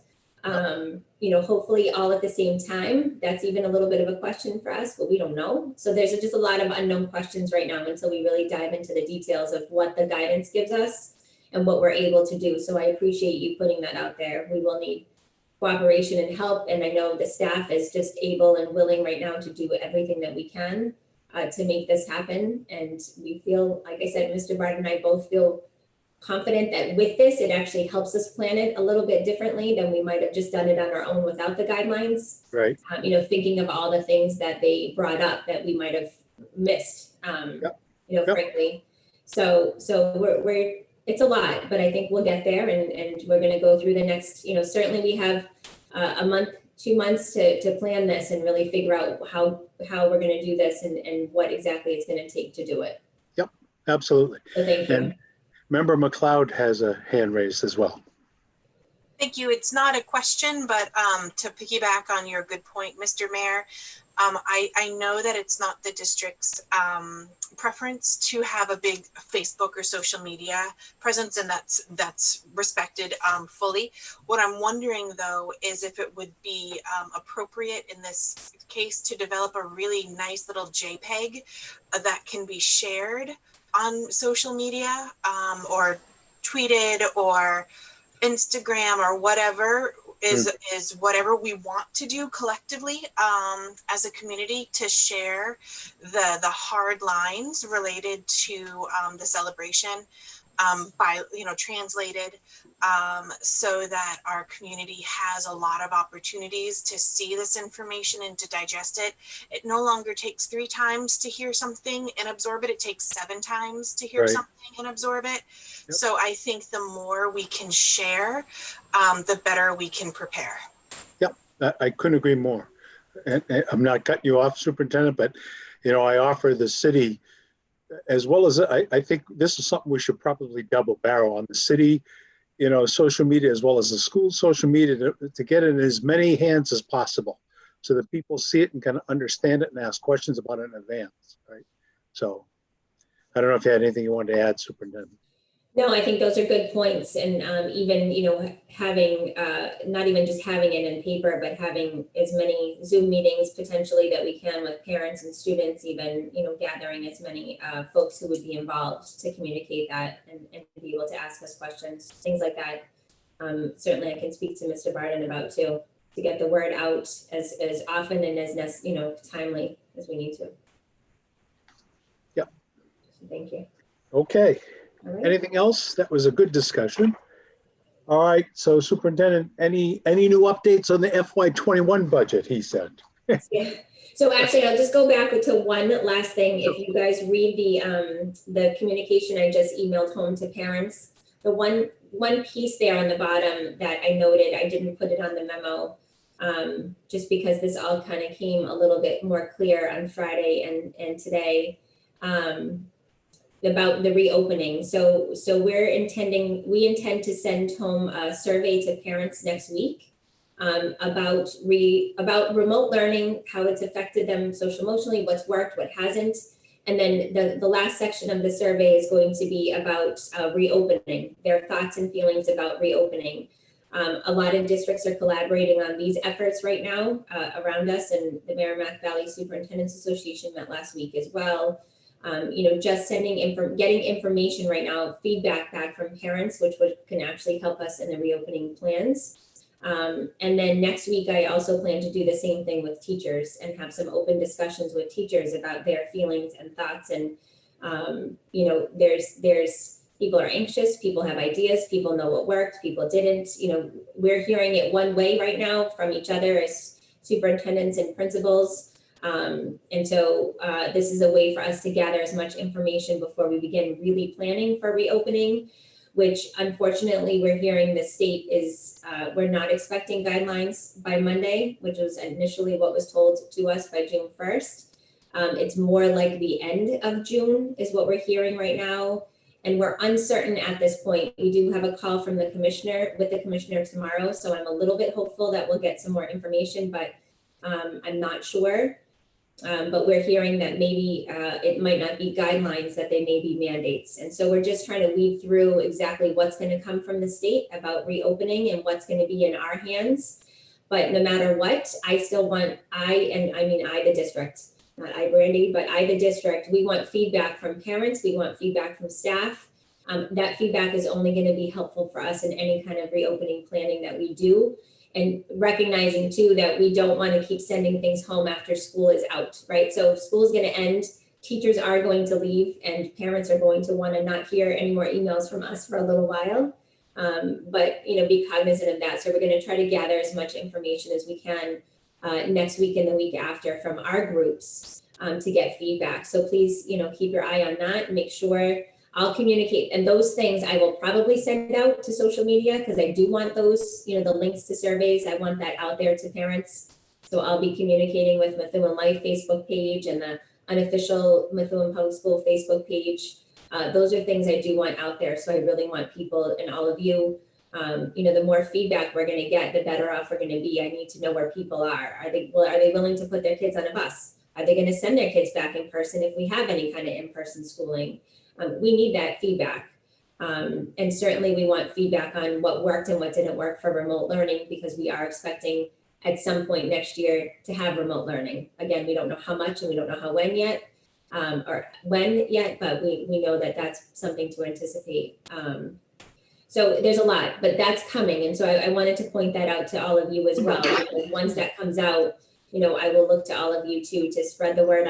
Hopefully all at the same time. That's even a little bit of a question for us, but we don't know. So there's just a lot of unknown questions right now until we really dive into the details of what the guidance gives us and what we're able to do. So I appreciate you putting that out there. We will need cooperation and help. And I know the staff is just able and willing right now to do everything that we can to make this happen. And we feel, like I said, Mr. Bart and I both feel confident that with this, it actually helps us plan it a little bit differently than we might have just done it on our own without the guidelines. Right. Thinking of all the things that they brought up that we might have missed, frankly. So we're it's a lot, but I think we'll get there, and we're going to go through the next, certainly we have a month, 2 months to plan this and really figure out how we're going to do this and what exactly it's going to take to do it. Yep, absolutely. So thank you. And Member McLeod has a hand raised as well. Thank you. It's not a question, but to piggyback on your good point, Mr. Mayor, I know that it's not the district's preference to have a big Facebook or social media presence, and that's respected fully. What I'm wondering though is if it would be appropriate in this case to develop a really nice little JPEG that can be shared on social media or tweeted or Instagram or whatever is whatever we want to do collectively as a community to share the hard lines related to the celebration by translated so that our community has a lot of opportunities to see this information and to digest it. It no longer takes 3 times to hear something and absorb it. It takes 7 times to hear something and absorb it. Yep. So I think the more we can share, the better we can prepare. Yep, I couldn't agree more. And I'm not cutting you off, Superintendent, but I offer the city, as well as I think this is something we should probably double barrel on the city, social media, as well as the school social media to get it in as many hands as possible so that people see it and kind of understand it and ask questions about it in advance, right? So I don't know if you had anything you wanted to add, Superintendent. No, I think those are good points. And even, having, not even just having it in paper, but having as many Zoom meetings potentially that we can with parents and students, even, gathering as many folks who would be involved to communicate that and be able to ask us questions, things like that. Certainly I can speak to Mr. Barden about too, to get the word out as often and as, timely as we need to. Yep. So thank you. Okay. All right. Anything else? That was a good discussion. All right, so Superintendent, any new updates on the FY21 budget, he said? Yeah. So actually, I'll just go back to one last thing. If you guys read the communication I just emailed home to parents, the one piece there on the bottom that I noted, I didn't put it on the memo, just because this all kind of came a little bit more clear on Friday and today. About the reopening. So we intend to send home a survey to parents next week about remote learning, how it's affected them social emotionally, what's worked, what hasn't. And then the last section of the survey is going to be about reopening, their thoughts and feelings about reopening. A lot of districts are collaborating on these efforts right now around us, and the Merrimack Valley Superintendents Association met last week as well. Just getting information right now, feedback back from parents, which can actually help us in the reopening plans. And then next week, I also plan to do the same thing with teachers and have some open discussions with teachers about their feelings and thoughts. And, there's people are anxious, people have ideas, people know what worked, people didn't. We're hearing it one way right now from each other as superintendents and principals. And so this is a way for us to gather as much information before we begin really planning for reopening, which unfortunately we're hearing the state is, we're not expecting guidelines by Monday, which was initially what was told to us by June 1st. It's more like the end of June is what we're hearing right now. and we're uncertain at this point. We do have a call from the commissioner with the commissioner tomorrow, so I'm a little bit hopeful that we'll get some more information, but I'm not sure. But we're hearing that maybe it might not be guidelines, that they may be mandates. And so we're just trying to weed through exactly what's going to come from the state about reopening and what's going to be in our hands. But no matter what, I still want, the district, not I, Brandy, but I, the district, we want feedback from parents. We want feedback from staff. That feedback is only going to be helpful for us in any kind of reopening planning that we do. And recognizing too that we don't want to keep sending things home after school is out, right? So if school is going to end, teachers are going to leave, and parents are going to want to not hear any more emails from us for a little while. But be cognizant of that. So we're going to try to gather as much information as we can next week and the week after from our groups to get feedback. So please, keep your eye on that and make sure. I'll communicate, and those things I will probably send out to social media, because I do want those, the links to surveys. I want that out there to parents. So I'll be communicating with Methuen Life Facebook page and the unofficial Methuen Public School Facebook page. Those are things I do want out there. So I really want people and all of you, the more feedback we're going to get, the better off we're going to be. I need to know where people are. Are they willing to put their kids on a bus? Are they going to send their kids back in person if we have any kind of in-person schooling? We need that feedback. And certainly we want feedback on what worked and what didn't work for remote learning, because we are expecting at some point next year to have remote learning. Again, we don't know how much and we don't know how when yet, but we know that that's something to anticipate. So there's a lot, but that's coming. And so I wanted to point that out to all of you as well, because once that comes out, I will look to all of you too, to spread the word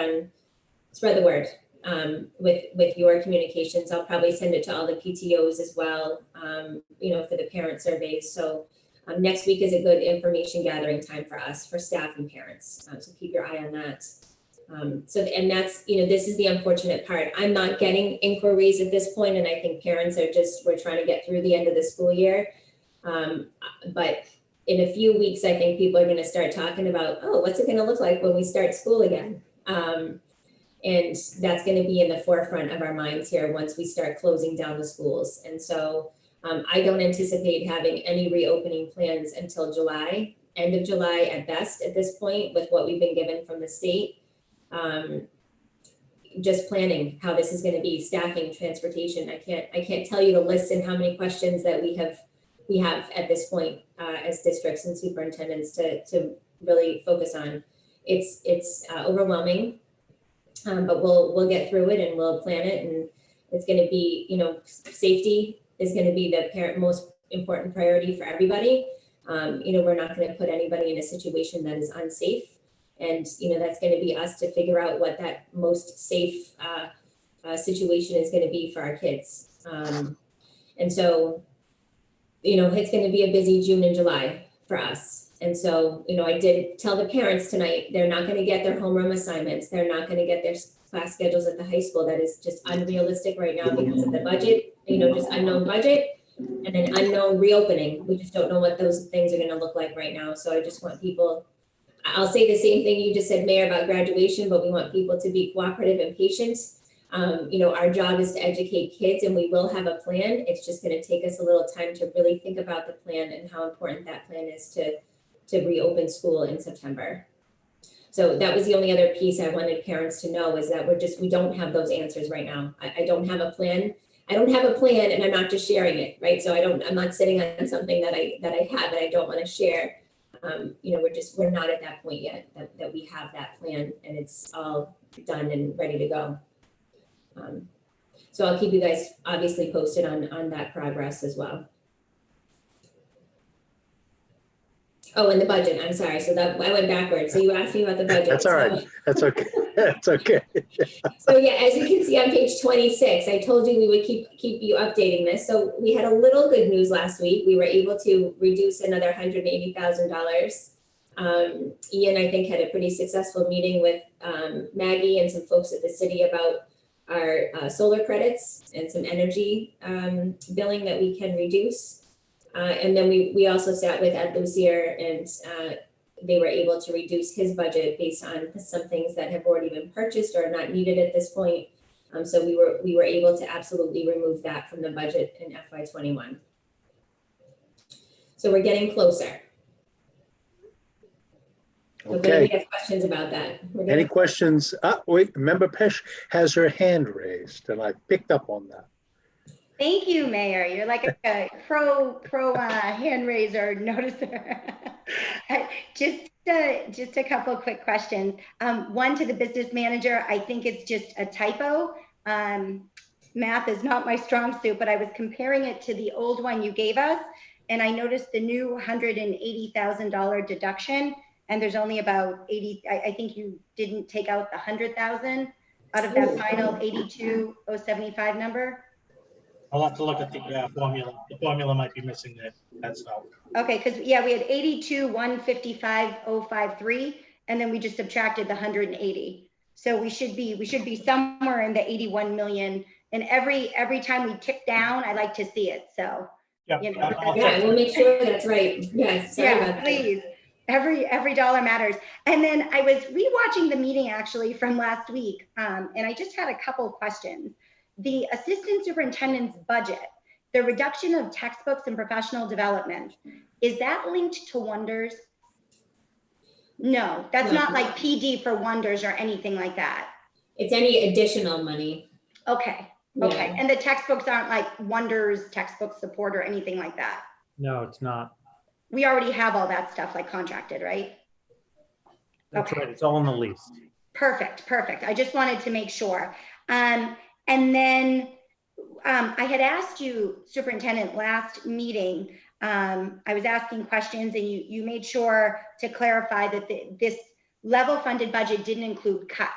with your communications. I'll probably send it to all the PTOs as well, for the parent surveys. So next week is a good information gathering time for us, for staff and parents. So keep your eye on that. And that's, this is the unfortunate part. I'm not getting inquiries at this point, and I think parents are we're trying to get through the end of the school year. But in a few weeks, I think people are going to start talking about, oh, what's it going to look like when we start school again? And that's going to be in the forefront of our minds here once we start closing down the schools. And so I don't anticipate having any reopening plans until July, end of July at best at this point, with what we've been given from the state. Just planning how this is going to be, staffing, transportation. I can't tell you the list and how many questions that we have at this point as districts and superintendents to really focus on. It's overwhelming. But we'll get through it and we'll plan it, and it's going to be, safety is going to be the most important priority for everybody. We're not going to put anybody in a situation that is unsafe, and that's going to be us to figure out what that most safe situation is going to be for our kids. And so, it's going to be a busy June and July for us. And so, I did tell the parents tonight, they're not going to get their homeroom assignments. They're not going to get their class schedules at the high school. That is just unrealistic right now because of the budget, just unknown budget and an unknown reopening. We just don't know what those things are going to look like right now. So I just want people, I'll say the same thing you just said, Mayor, about graduation, but we want people to be cooperative and patient. Our job is to educate kids, and we will have a plan. It's just going to take us a little time to really think about the plan and how important that plan is to reopen school in September. So that was the only other piece I wanted parents to know, is that we don't have those answers right now. I don't have a plan. I don't have a plan, and I'm not just sharing it, right? So I'm not sitting on something that I have that I don't want to share. We're not at that point yet that we have that plan and it's all done and ready to go. So I'll keep you guys obviously posted on that progress as well. Oh, and the budget, I'm sorry. So that I went backwards. So you asked me about the budget. That's all right. That's okay. That's okay. So yeah, as you can see on page 26, I told you we would keep you updating this. So we had a little good news last week. We were able to reduce another $180,000. Ian, I think, had a pretty successful meeting with Maggie and some folks at the city about our solar credits and some energy billing that we can reduce. And then we also sat with Ed Lucier, and they were able to reduce his budget based on some things that have already been purchased or not needed at this point. So we were able to absolutely remove that from the budget in FY21. So we're getting closer. So if anybody Okay, has questions about that. we're any getting- questions? Wait, Member Pesh has her hand raised and I picked up on that. Thank you, Mayor. You're like a pro hand raiser noticer. Just a couple quick questions. One to the business manager. I think it's just a typo. Math is not my strong suit, but I was comparing it to the old one you gave us, and I noticed the new $180,000 deduction, and there's only about 80. I think you didn't take out the 100,000 out of that final 82,075 number. I'll have to look at the formula. The formula might be missing that stuff. Okay, because yeah, we had 82,155,053, and then we just subtracted the 180. So we should be somewhere in the 81 million. And every time we tick down, I like to see it. So Yeah, you know, I'll Yeah, check. we'll make sure that's right. Yes. Sorry about yeah, that. please. Every dollar matters. And then I was rewatching the meeting actually from last week, and I just had a couple of questions. The assistant superintendent's budget, the reduction of textbooks and professional development, is that linked to Wonders? No, that's No. not like PD for Wonders or anything like that. It's any additional money. Okay, Yeah. okay. And the textbooks aren't like Wonders textbook support or anything like that. No, it's not. We already have all that stuff like contracted, right? That's Okay. right. It's all in the lease. Perfect, perfect. I just wanted to make sure. And then I had asked you, Superintendent, last meeting, I was asking questions and you made sure to clarify that this level funded budget didn't include cuts.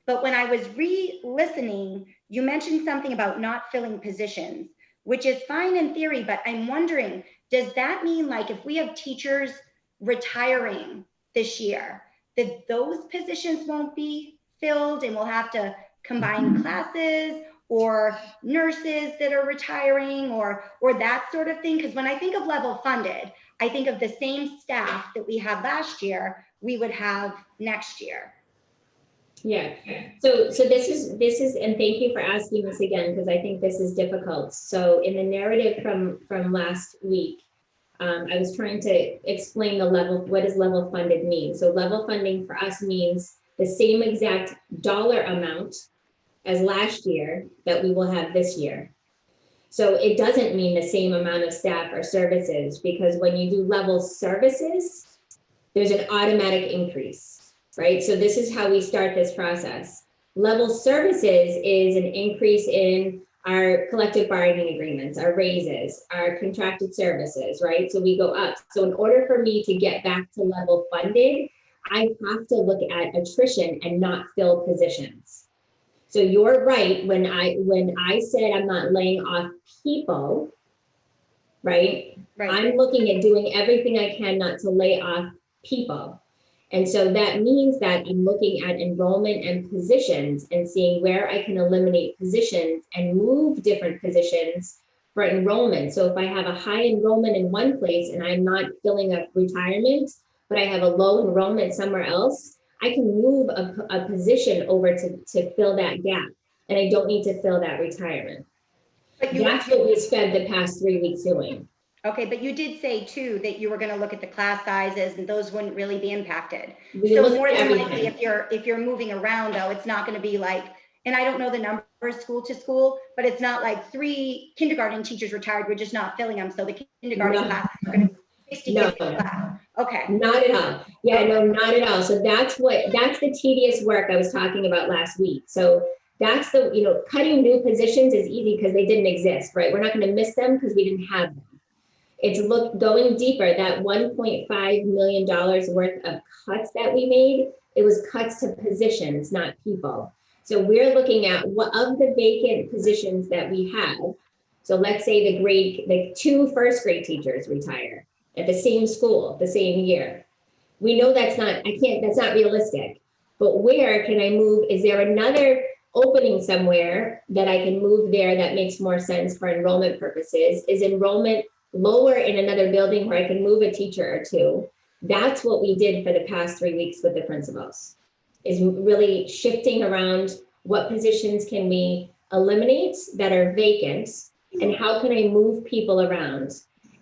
But when I was re-listening, you mentioned something about not filling positions, which is fine in theory, but I'm wondering, does that mean like if we have teachers retiring this year, that those positions won't be filled and we'll have to combine classes, or nurses that are retiring, or that sort of thing? Because when I think of level funded, I think of the same staff that we had last year, we would have next year. Yeah, so this is, and thank you for asking this again, because I think this is difficult. So in the narrative from last week, I was trying to explain the level, what does level funded mean? So level funding for us means the same exact dollar amount as last year that we will have this year. So it doesn't mean the same amount of staff or services, because when you do level services, there's an automatic increase, right? So this is how we start this process. Level services is an increase in our collective bargaining agreements, our raises, our contracted services, right? So we go up. So in order for me to get back to level funded, I have to look at attrition and not fill positions. So you're right, when I said I'm not laying off people, right? I'm looking at doing everything I can not to lay off people. And so that means that I'm looking at enrollment and positions and seeing where I can eliminate positions and move different positions for enrollment. So if I have a high enrollment in one place and I'm not filling up retirement, but I have a low enrollment somewhere else, I can move a position over to fill that gap, and I don't need to fill that retirement. But that's what we spent the past 3 weeks doing. Okay, but you did say too that you were going to look at the class sizes and those wouldn't really be impacted. We So looked more at than likely, everything. if you're moving around though, it's not going to be like, and I don't know the numbers school to school, but it's not like 3 kindergarten teachers retired. We're just not filling them. So the kindergarten No. classes are going to be 60 No. kids a class. Okay. Not at all. Yeah, no, not at all. So that's the tedious work I was talking about last week. So that's the, cutting new positions is easy because they didn't exist, right? We're not going to miss them because we didn't have them. It's going deeper, that $1.5 million worth of cuts that we made, it was cuts to positions, not people. So we're looking at what of the vacant positions that we have. So let's say the 2 first grade teachers retire at the same school, the same year. We know that's not realistic, but where can I move? Is there another opening somewhere that I can move there that makes more sense for enrollment purposes? Is enrollment lower in another building where I can move a teacher or 2? That's what we did for the past 3 weeks with the principals, is really shifting around What positions can we eliminate that are vacant? And how can I move people around?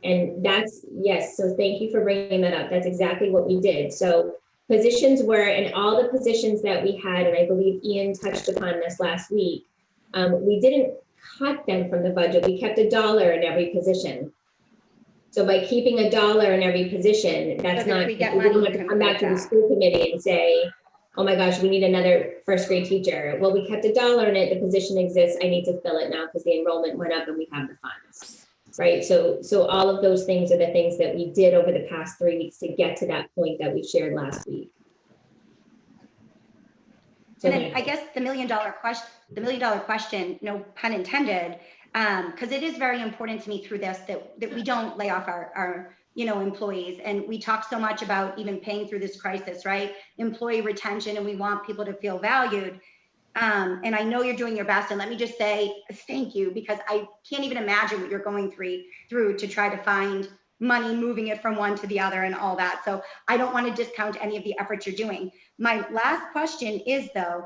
And that's, yes, so thank you for bringing that up. That's exactly what we did. So positions were, and all the positions that we had, and I believe Ian touched upon this last week, we didn't cut them from the budget. We kept $1 in every position. So by keeping $1 in every position, that's So that not, we we get didn't money have to from come back to the that. school committee and say, oh my gosh, we need another first grade teacher. Well, we kept $1 in it, the position exists, I need to fill it now because the enrollment went up and we have the funds, right? So all of those things are the things that we did over the past 3 weeks to get to that point that we shared last week. So And then I guess the $1 million question, no pun intended, because it is very important to me through this that we don't lay off our employees. And we talk so much about even paying through this crisis, right? Employee retention, and we want people to feel valued. And I know you're doing your best. And let me just say thank you, because I can't even imagine what you're going through to try to find money, moving it from one to the other and all that. So I don't want to discount any of the efforts you're doing. My last question is, though,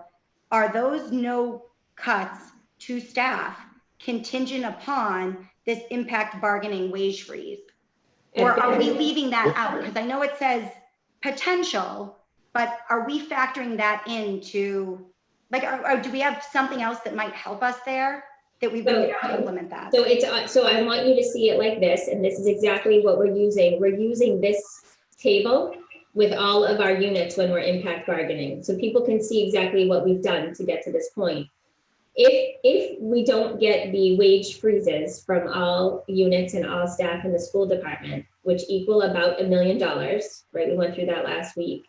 are those no cuts to staff contingent upon this impact bargaining wage freeze? Or are we leaving that out? Because I know it says potential, but are we factoring that into, like, or do we have something else that might help us there that we would implement that? So it's, so I want you to see it like this, and this is exactly what we're using. We're using this table with all of our units when we're impact bargaining. So people can see exactly what we've done to get to this point. If we don't get the wage freezes from all units and all staff in the school department, which equal about $1 million, right? We went through that last week.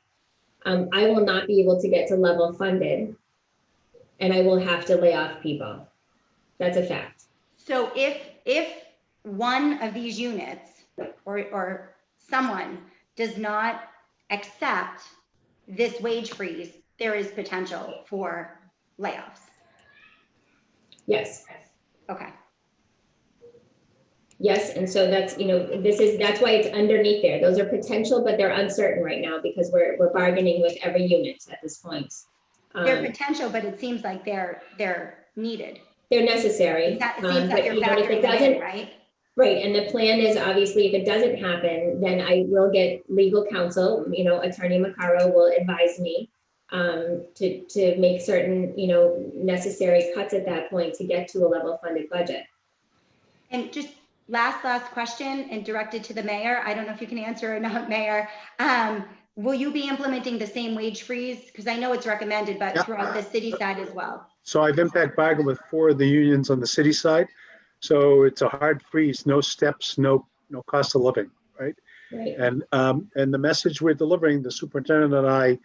I will not be able to get to level funded, and I will have to lay off people. That's a fact. So if one of these units or someone does not accept this wage freeze, there is potential for layoffs. Yes. Okay. Yes, and so that's, that's why it's underneath there. Those are potential, but they're uncertain right now because we're bargaining with every unit at this point. They're potential, but it seems like they're needed. They're necessary. It seems like you're if factoring it them doesn't, in, right? right, and the plan is obviously if it doesn't happen, then I will get legal counsel. Attorney Macaro will advise me to make certain necessary cuts at that point to get to a level funded budget. And just last question, and directed to the mayor. I don't know if you can answer or not, Mayor. Will you be implementing the same wage freeze? Because I know it's recommended, but Yeah. throughout the city side as well. So I've impact bargained with 4 of the unions on the city side. So it's a hard freeze, no steps, no cost of living, right? Right. And the message we're delivering, the superintendent and I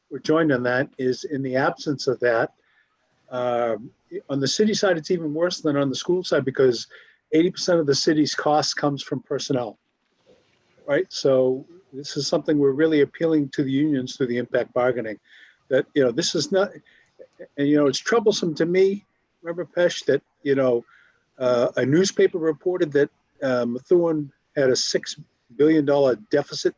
were joined on that, is in the absence of that, on the city side, it's even worse than on the school side because 80% of the city's cost comes from personnel, right? So this is something we're really appealing to the unions through the impact bargaining, that, this is not, and, it's troublesome to me, remember, Pesh, that, a newspaper reported that Methuen had a $6 billion deficit.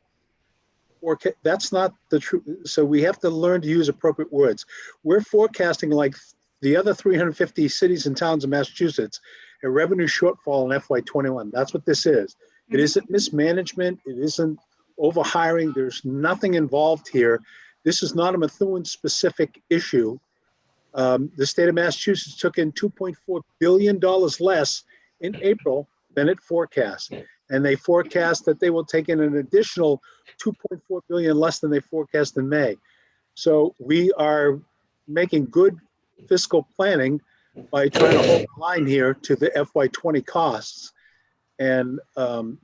That's not the truth. So we have to learn to use appropriate words. We're forecasting, like the other 350 cities and towns in Massachusetts, a revenue shortfall in FY21. That's what this is. It isn't mismanagement. It isn't overhiring. There's nothing involved here. This is not a Methuen specific issue. The state of Massachusetts took in $2.4 billion less in April than it forecast. And they forecast that they will take in an additional $2.4 billion less than they forecast in May. So we are making good fiscal planning by trying to hold the line here to the FY20 costs. And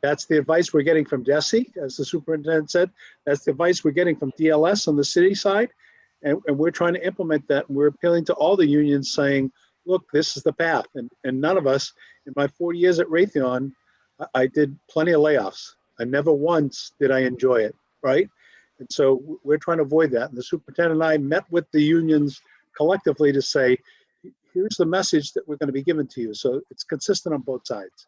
that's the advice we're getting from DESE, as the superintendent said. That's the advice we're getting from DLS on the city side. And we're trying to implement that. And we're appealing to all the unions saying, look, this is the path. And none of us, in my 40 years at Raytheon, I did plenty of layoffs. I never once did I enjoy it, right? And so we're trying to avoid that. And the superintendent and I met with the unions collectively to say, here's the message that we're going to be giving to you. So it's consistent on both sides.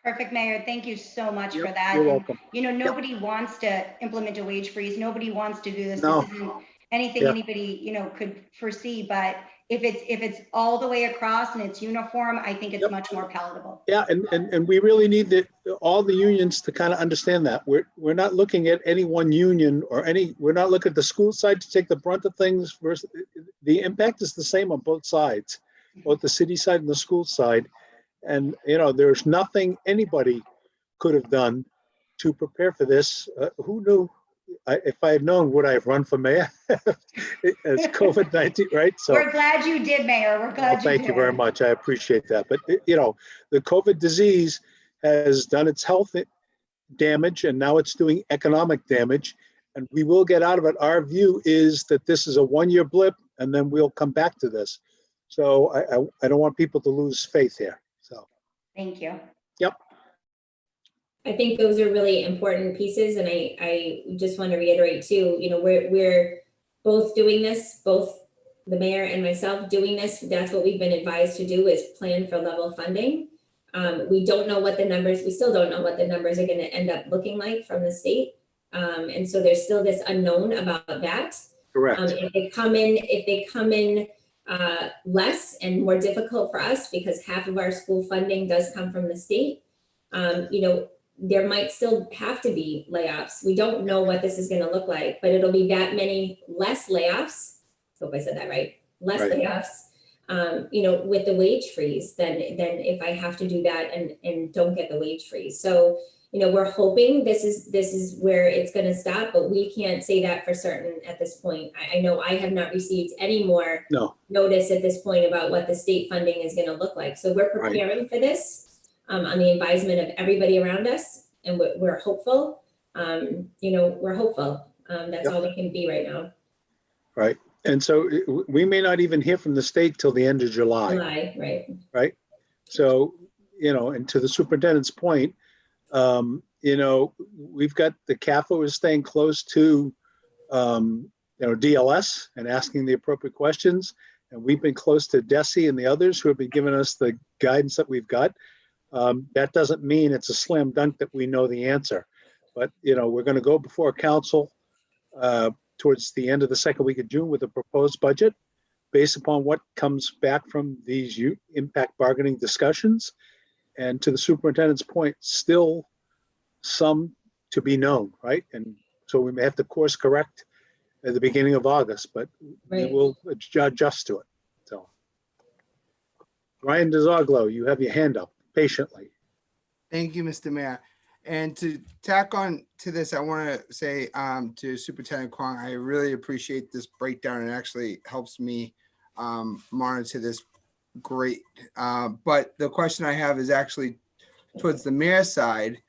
Perfect, Mayor. Thank you so much Yep, for that. you're welcome. And, nobody wants to implement a wage freeze. Nobody wants to do this. No. This isn't anything Yeah. anybody, could foresee, but if it's all the way across and it's uniform, I think it's Yep. much more palatable. Yeah, and we really need all the unions to kind of understand that. We're not looking at any one union or we're not looking at the school side to take the brunt of things versus, the impact is the same on both sides, both the city side and the school side. And, there's nothing anybody could have done to prepare for this. Who knew? If I had known, would I have run for mayor? It's COVID-19, right? So. We're glad you did, Mayor. We're glad you did. Thank you very much. I appreciate that. But, the COVID disease has done its health damage and now it's doing economic damage. And we will get out of it. Our view is that this is a one-year blip and then we'll come back to this. So I don't want people to lose faith here. So. Thank you. Yep. I think those are really important pieces, and I just want to reiterate too, we're both doing this, both the mayor and myself doing this. That's what we've been advised to do, is plan for level funding. We don't know what the numbers, we still don't know what the numbers are going to end up looking like from the state. And so there's still this unknown about that. Correct. If they come in less and more difficult for us, because half of our school funding does come from the state, there might still have to be layoffs. We don't know what this is going to look like, but it'll be that many less layoffs. Hope I said that right. Less Right. layoffs, with the wage freeze than if I have to do that and don't get the wage freeze. So, we're hoping this is where it's going to stop, but we can't say that for certain at this point. I know I have not received any more notice at this point about what the state funding is going to look like. So we're preparing for this. On the advisement of everybody around us, and we're hopeful. We're hopeful. That's all we can be right now. Right. And so we may not even hear from the state till the end of July. Right. Right. So, and to the superintendent's point, we've got the CAFO is staying close to, DLS and asking the appropriate questions. And we've been close to DESE and the others who have been giving us the guidance that we've got. That doesn't mean it's a slam dunk that we know the answer, but we're going to go before council towards the end of the second week of June with a proposed budget based upon what comes back from these impact bargaining discussions. And to the superintendent's point, still some to be known, right? And so we may have to course correct at the beginning of August, but we will adjust to it. So, Ryan DeZoglo, you have your hand up. Patiently. Thank you, Mr. Mayor. And to tack on to this, I want to say to Superintendent Kwong, I really appreciate this breakdown. It actually helps me monitor this great. But the question I have is actually towards the mayor's side.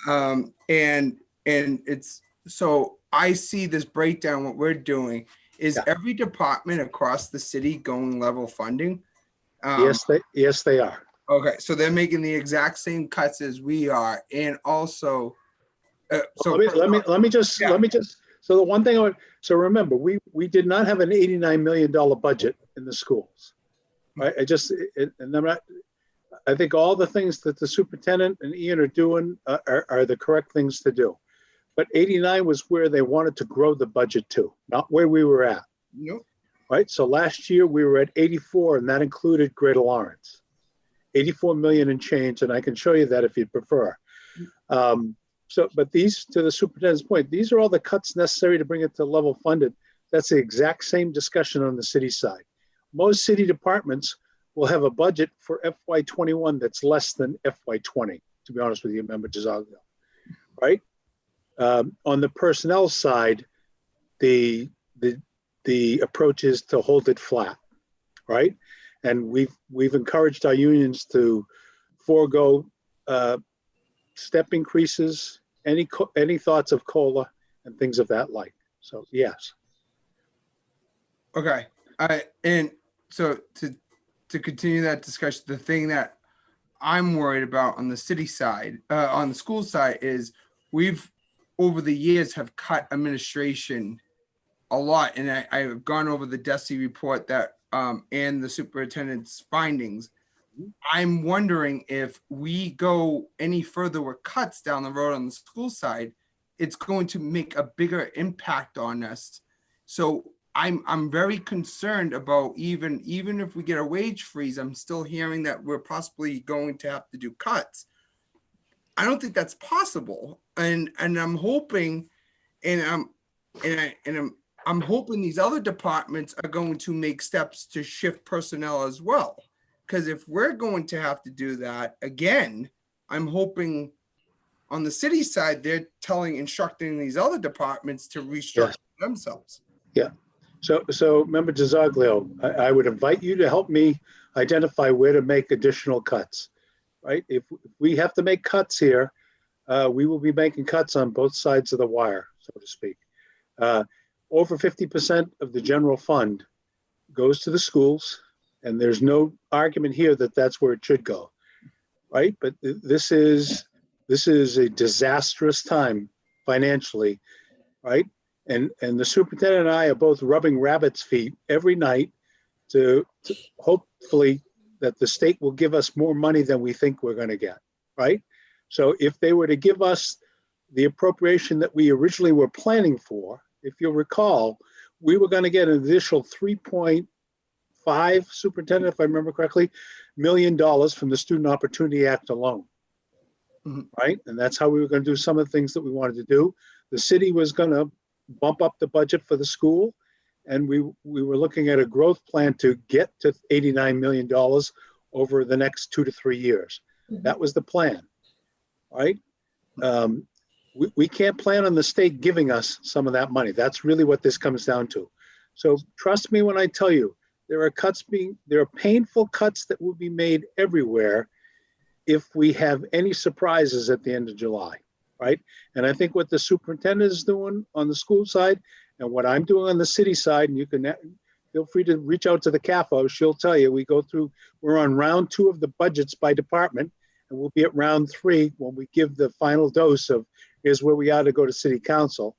And it's, so I see this breakdown, what we're doing is every department across the city going level funding. Yes, they are. Okay, so they're making the exact same cuts as we are, and also, so let me just. So the one thing so remember, we did not have an $89 million budget in the schools, right? I think all the things that the superintendent and Ian are doing are the correct things to do, but 89 was where they wanted to grow the budget to, not where we were at. Yep. Right. So last year we were at 84, and that included Greater Lawrence. 84 million and change, and I can show you that if you'd prefer. But these, to the superintendent's point, these are all the cuts necessary to bring it to level funded. That's the exact same discussion on the city side. Most city departments will have a budget for FY21 that's less than FY20, to be honest with you, Member DeZoglo, right? On the personnel side, the approach is to hold it flat, right? And we've encouraged our unions to forego step increases, any thoughts of COLA and things of that like. So yes. Okay. And so to continue that discussion, the thing that I'm worried about on the city side, on the school side, is we've over the years have cut administration a lot, and I've gone over the DESE report that and the superintendent's findings. I'm wondering if we go any further with cuts down the road on the school side, it's going to make a bigger impact on us. So I'm very concerned about even if we get a wage freeze, I'm still hearing that we're possibly going to have to do cuts. I don't think that's possible. And I'm hoping, I'm hoping these other departments are going to make steps to shift personnel as well. Because if we're going to have to do that again, I'm hoping on the city side, they're instructing these other departments to restructure themselves. Yeah. So Member DiZoglio, I would invite you to help me identify where to make additional cuts, right? If we have to make cuts here, we will be making cuts on both sides of the wire, so to speak. Over 50% of the general fund goes to the schools, and there's no argument here that that's where it should go, right? But this is a disastrous time financially, right? And the superintendent and I are both rubbing rabbit's feet every night to hopefully that the state will give us more money than we think we're going to get, right? So if they were to give us the appropriation that we originally were planning for, if you'll recall, we were going to get an additional 3.5, superintendent, if I remember correctly, $1 million from the Student Opportunity Act alone, right? And that's how we were going to do some of the things that we wanted to do. The city was going to bump up the budget for the school, and we were looking at a growth plan to get to $89 million over the next 2 to 3 years. That was the plan, right? We can't plan on the state giving us some of that money. That's really what this comes down to. So trust me when I tell you, there are painful cuts that will be made everywhere if we have any surprises at the end of July, right? And I think what the superintendent is doing on the school side and what I'm doing on the city side, and you can feel free to reach out to the CAFO, she'll tell you, we're on round 2 of the budgets by department, and we'll be at round 3 when we give the final dose of here's where we ought to go to city council.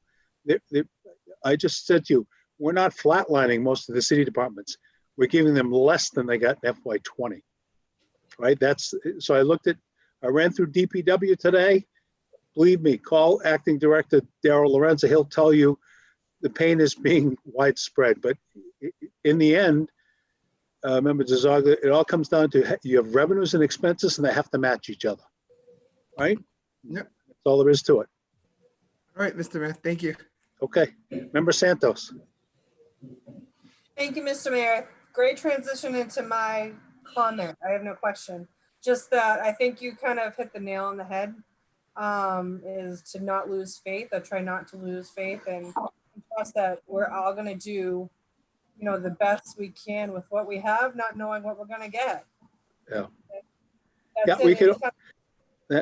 I just said to you, we're not flatlining most of the city departments. We're giving them less than they got in FY20, right? So I ran through DPW today. Believe me, call Acting Director Daryl Lorenza. He'll tell you the pain is being widespread. But in the end, Member DiZoglio, it all comes down to you have revenues and expenses, and they have to match each other, right? Yep. That's all there is to it. All right, Mr. Mayor, thank you. Okay, Member Santos. Thank you, Mr. Mayor. Great transition into my comment. I have no question. Just that I think you kind of hit the nail on the head, is to not lose faith. I try not to lose faith and trust that we're all going to do, the best we can with what we have, not knowing what we're going to get. Yeah. That's Yeah, it.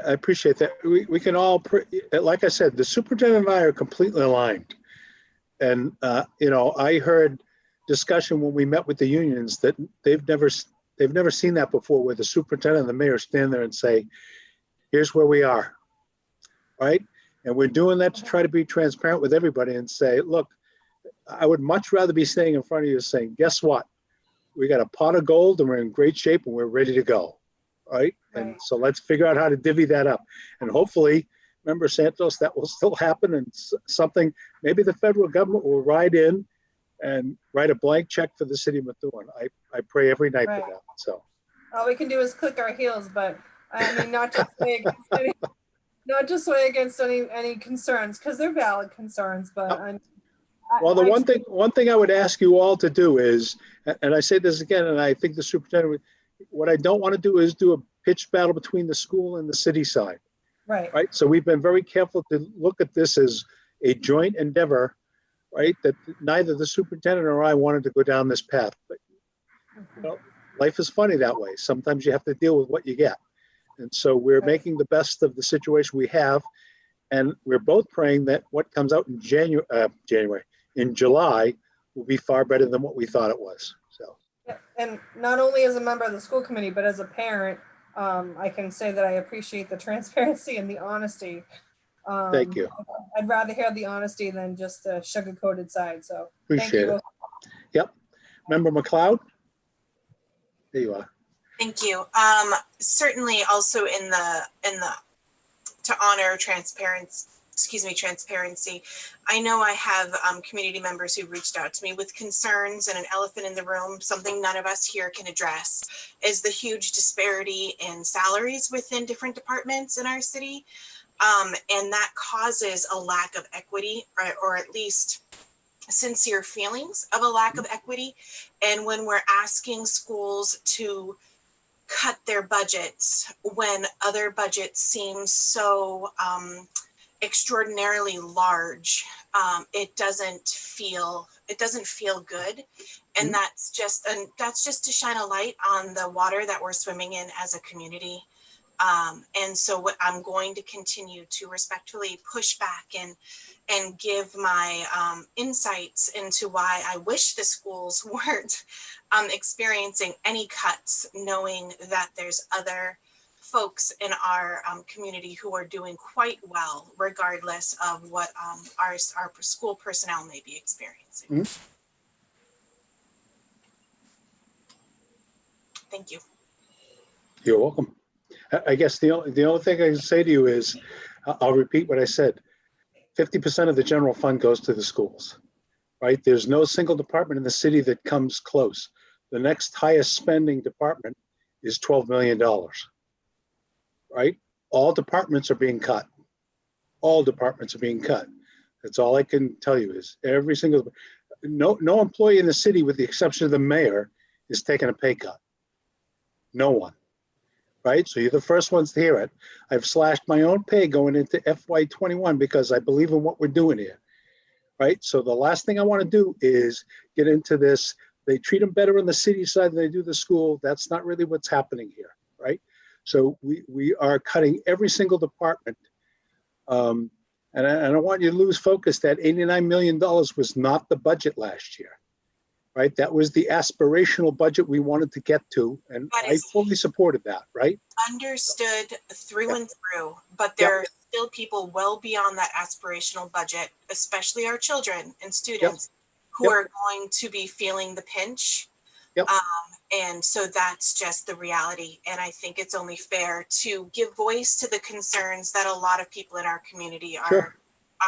I appreciate that. We can all, like I said, the superintendent and I are completely aligned. And, I heard discussion when we met with the unions that they've never seen that before, where the superintendent and the mayor stand there and say, here's where we are, right? And we're doing that to try to be transparent with everybody and say, look, I would much rather be standing in front of you saying, guess what? We got a pot of gold and we're in great shape and we're ready to go, right? And so let's figure out how to divvy that up. And hopefully, Member Santos, that will still happen, and something, maybe the federal government will ride in and write a blank check for the city of Methuen. I pray every night for that. So all we can do is click our heels, but I mean, not to sway against any concerns, because they're valid concerns, but well, the one thing I would ask you all to do is, and I say this again, and I think the superintendent, what I don't want to do is do a pitched battle between the school and the city side. Right. So we've been very careful to look at this as a joint endeavor, right? That neither the superintendent or I wanted to go down this path, but life is funny that way. Sometimes you have to deal with what you get. And so we're making the best of the situation we have. And we're both praying that what comes out in July will be far better than what we thought it was. So. And not only as a member of the school committee, but as a parent, I can say that I appreciate the transparency and the honesty. Thank you. I'd rather hear the honesty than just a sugar-coated side. So appreciate it. Yep. Member McLeod? There you are. Thank you. Certainly also in the to honor transparency transparency. I know I have community members who reached out to me with concerns, and an elephant in the room, something none of us here can address, is the huge disparity in salaries within different departments in our city. And that causes a lack of equity, or at least sincere feelings of a lack of equity. And when we're asking schools to cut their budgets when other budgets seem so extraordinarily large, it doesn't feel good. And that's just to shine a light on the water that we're swimming in as a community. And so what I'm going to continue to respectfully push back and give my insights into why I wish the schools weren't experiencing any cuts, knowing that there's other folks in our community who are doing quite well, regardless of what our school personnel may be experiencing. Thank you. You're welcome. I guess the only thing I can say to you is, I'll repeat what I said. 50% of the general fund goes to the schools, right? There's no single department in the city that comes close. The next highest spending department is $12 million, right? All departments are being cut. All departments are being cut. That's all I can tell you is every single, no employee in the city, with the exception of the mayor, is taking a pay cut. No one. Right? So you're the first ones to hear it. I've slashed my own pay going into FY21 because I believe in what we're doing here. Right? So the last thing I want to do is get into this. They treat them better on the city side than they do the school. That's not really what's happening here. Right? So we are cutting every single department. And I don't want you to lose focus that $89 million was not the budget last year. Right? That was the aspirational budget we wanted to get to, and I fully supported that, right? Understood through and through, but there are still people well beyond that aspirational budget, especially our children and students who are going to be feeling the pinch. And so that's just the reality. And I think it's only fair to give voice to the concerns that a lot of people in our community are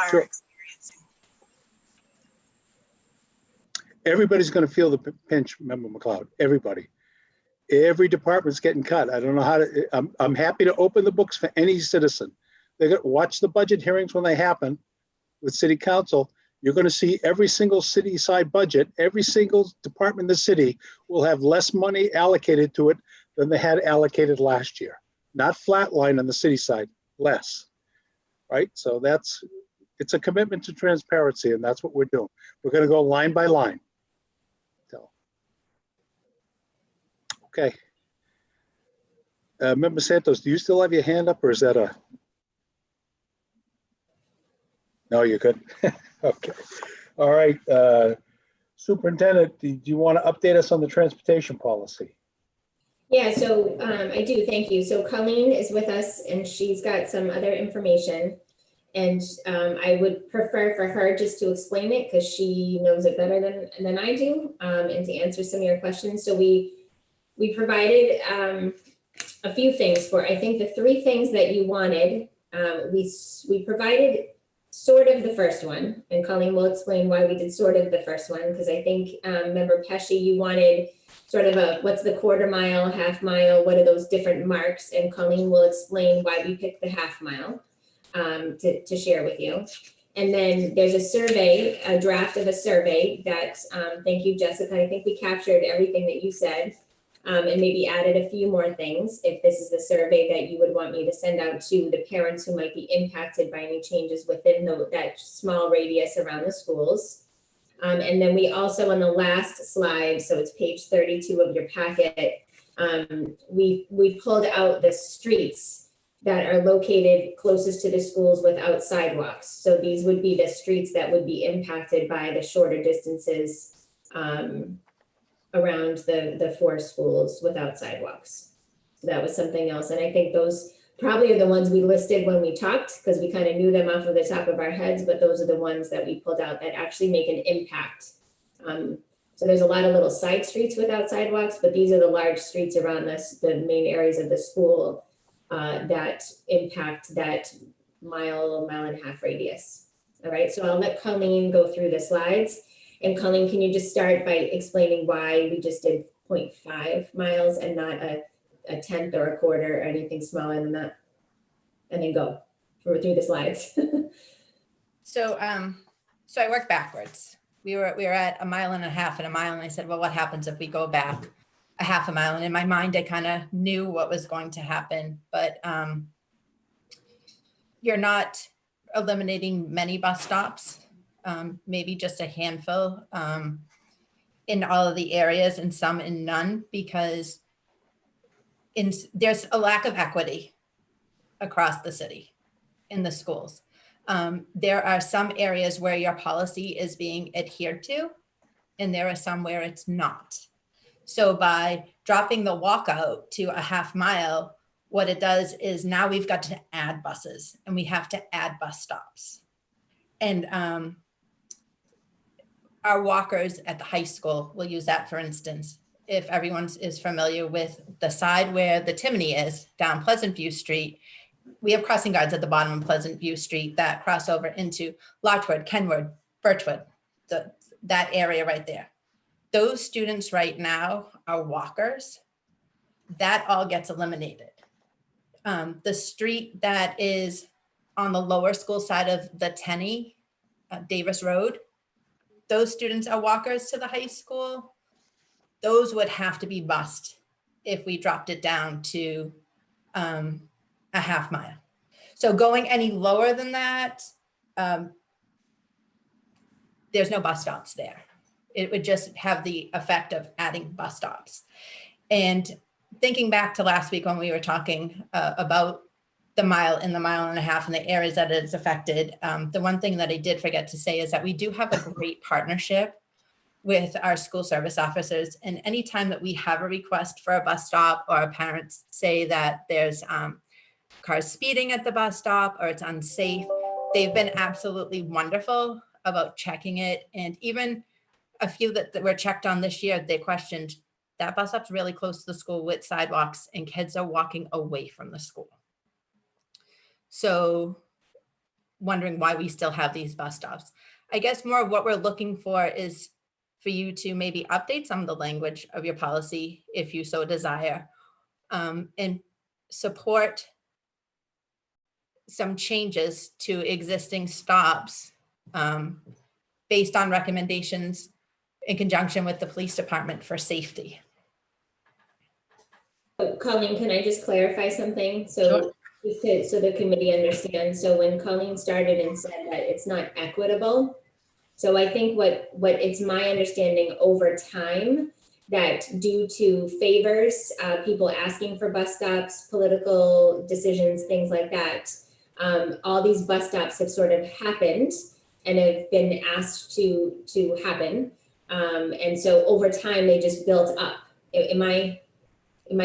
experiencing. Everybody's going to feel the pinch, Member McLeod. Everybody. Every department's getting cut. I don't know how to. I'm happy to open the books for any citizen. They're going to watch the budget hearings when they happen with City Council. You're going to see every single city side budget. Every single department in the city will have less money allocated to it than they had allocated last year. Not flatline on the city side, less. Right? So it's a commitment to transparency, and that's what we're doing. We're going to go line by line. Okay. Member Santos, do you still have your hand up, or is that a? No, you're good. Okay. All right. Superintendent, do you want to update us on the transportation policy? Yeah, so I do. Thank you. So Colleen is with us, and she's got some other information. And I would prefer for her just to explain it because she knows it better than I do, and to answer some of your questions. So we provided a few things for, I think, the three things that you wanted. We provided sort of the first one, and Colleen will explain why we did sort of the first one, because I think, Member Pesci, you wanted sort of what's the quarter mile, half mile, what are those different marks? And Colleen will explain why we picked the half mile to share with you. And then there's a survey, a draft of a survey that, thank you, Jessica. I think we captured everything that you said, and maybe added a few more things. If this is the survey that you would want me to send out to the parents who might be impacted by any changes within that small radius around the schools. And then we also, on the last slide, so it's page 32 of your packet, we pulled out the streets that are located closest to the schools without sidewalks. So these would be the streets that would be impacted by the shorter distances around the four schools without sidewalks. So that was something else. And I think those probably are the ones we listed when we talked, because we kind of knew them off of the top of our heads, but those are the ones that we pulled out that actually make an impact. So there's a lot of little side streets without sidewalks, but these are the large streets around the main areas of the school that impact that mile and a half radius. All right, so I'll let Colleen go through the slides. And Colleen, can you just start by explaining why we just did 0.5 miles and not a tenth or a quarter or anything smaller than that? And then go through the slides. So I worked backwards. We were at a mile and a half and a mile, and I said, well, what happens if we go back a half a mile? And in my mind, I kind of knew what was going to happen, but you're not eliminating many bus stops, maybe just a handful in all of the areas and some in none, because there's a lack of equity across the city in the schools. There are some areas where your policy is being adhered to, and there are some where it's not. So by dropping the walkout to a half mile, what it does is now we've got to add buses and we have to add bus stops. And our walkers at the high school, we'll use that for instance. If everyone is familiar with the side where the Timony is down Pleasant View Street, we have crossing guards at the bottom of Pleasant View Street that cross over into Larchwood, Kenwood, Birchwood, that area right there. Those students right now are walkers. That all gets eliminated. The street that is on the lower school side of the Tenney, Davis Road, those students are walkers to the high school. Those would have to be bused if we dropped it down to a half mile. So going any lower than that, there's no bus stops there. It would just have the effect of adding bus stops. And thinking back to last week when we were talking about the mile and a half and the areas that it's affected, the one thing that I did forget to say is that we do have a great partnership with our school service officers. And anytime that we have a request for a bus stop, or parents say that there's cars speeding at the bus stop or it's unsafe, they've been absolutely wonderful about checking it. And even a few that were checked on this year, they questioned that bus stop's really close to the school with sidewalks and kids are walking away from the school. So wondering why we still have these bus stops. I guess more of what we're looking for is for you to maybe update some of the language of your policy if you so desire, and support some changes to existing stops based on recommendations in conjunction with the police department for safety. Colleen, can I just clarify something? So, Sure. so the committee understands. So when Colleen started and said that it's not equitable, so I think what it's my understanding over time that due to favors, people asking for bus stops, political decisions, things like that, all these bus stops have sort of happened and have been asked to happen. And so over time, they just built up. Am I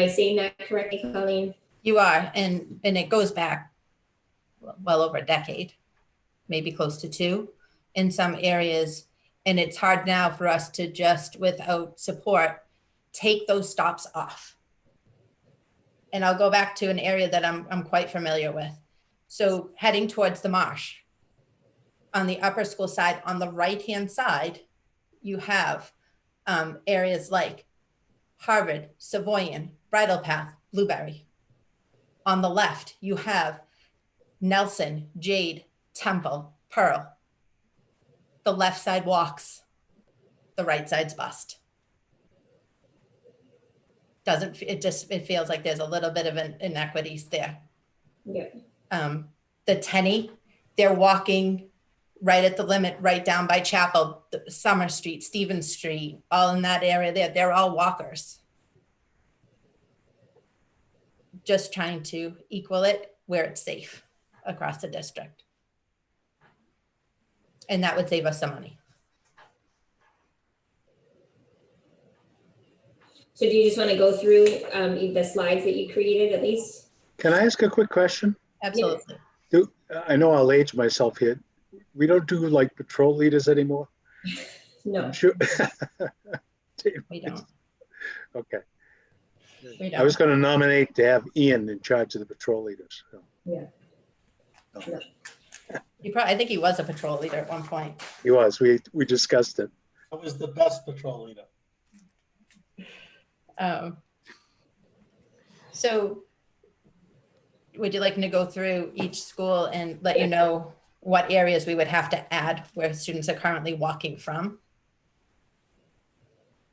saying that correctly, Colleen? You are, and it goes back well over a decade, maybe close to 2 in some areas. And it's hard now for us to just, without support, take those stops off. And I'll go back to an area that I'm quite familiar with. So heading towards the marsh, on the upper school side, on the right-hand side, you have areas like Harvard, Savoyan, Bridle Path, Blueberry. On the left, you have Nelson, Jade, Temple, Pearl. The left side walks, the right side's bust. It feels like there's a little bit of an inequities there. Yeah. The Tenney, they're walking right at the limit, right down by Chapel, Summer Street, Stevens Street, all in that area there. They're all walkers. Just trying to equal it where it's safe across the district. And that would save us some money. So do you just want to go through the slides that you created at least? Can I ask a quick question? Absolutely. I know I'll age myself here. We don't do like patrol leaders anymore? No. I'm sure. We don't. Okay. We I was don't. going to nominate to have Ian in charge of the patrol leaders. So. Yeah. I think he was a patrol leader at one point. He was. We discussed it. That was the best patrol leader. So would you like me to go through each school and let you know what areas we would have to add where students are currently walking from?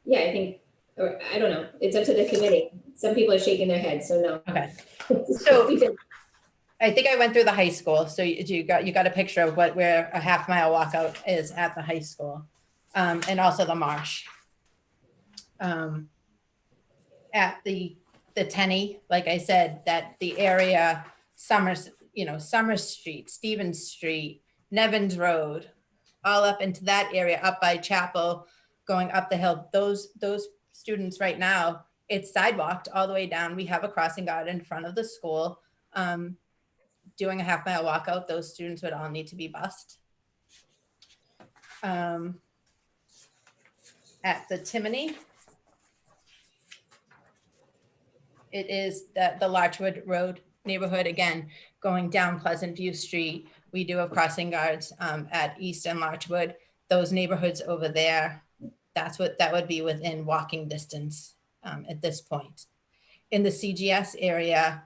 Yeah, I think, or I don't know. It's up to the committee. Some people are shaking their heads, so no. Okay. So I think I went through the high school. So you got a picture of where a half-mile walkout is at the high school, and also the marsh. At the Tenny, like I said, that the area, Summer Street, Stevens Street, Nevins Road, all up into that area, up by Chapel, going up the hill. Those students right now, it's sidewalked all the way down. We have a crossing guard in front of the school. Doing a half-mile walkout, those students would all need to be bused. At the Timony, it is the Larchwood Road neighborhood, again, going down Pleasant View Street. We do have crossing guards at East and Larchwood. Those neighborhoods over there, that would be within walking distance at this point. In the CGS area,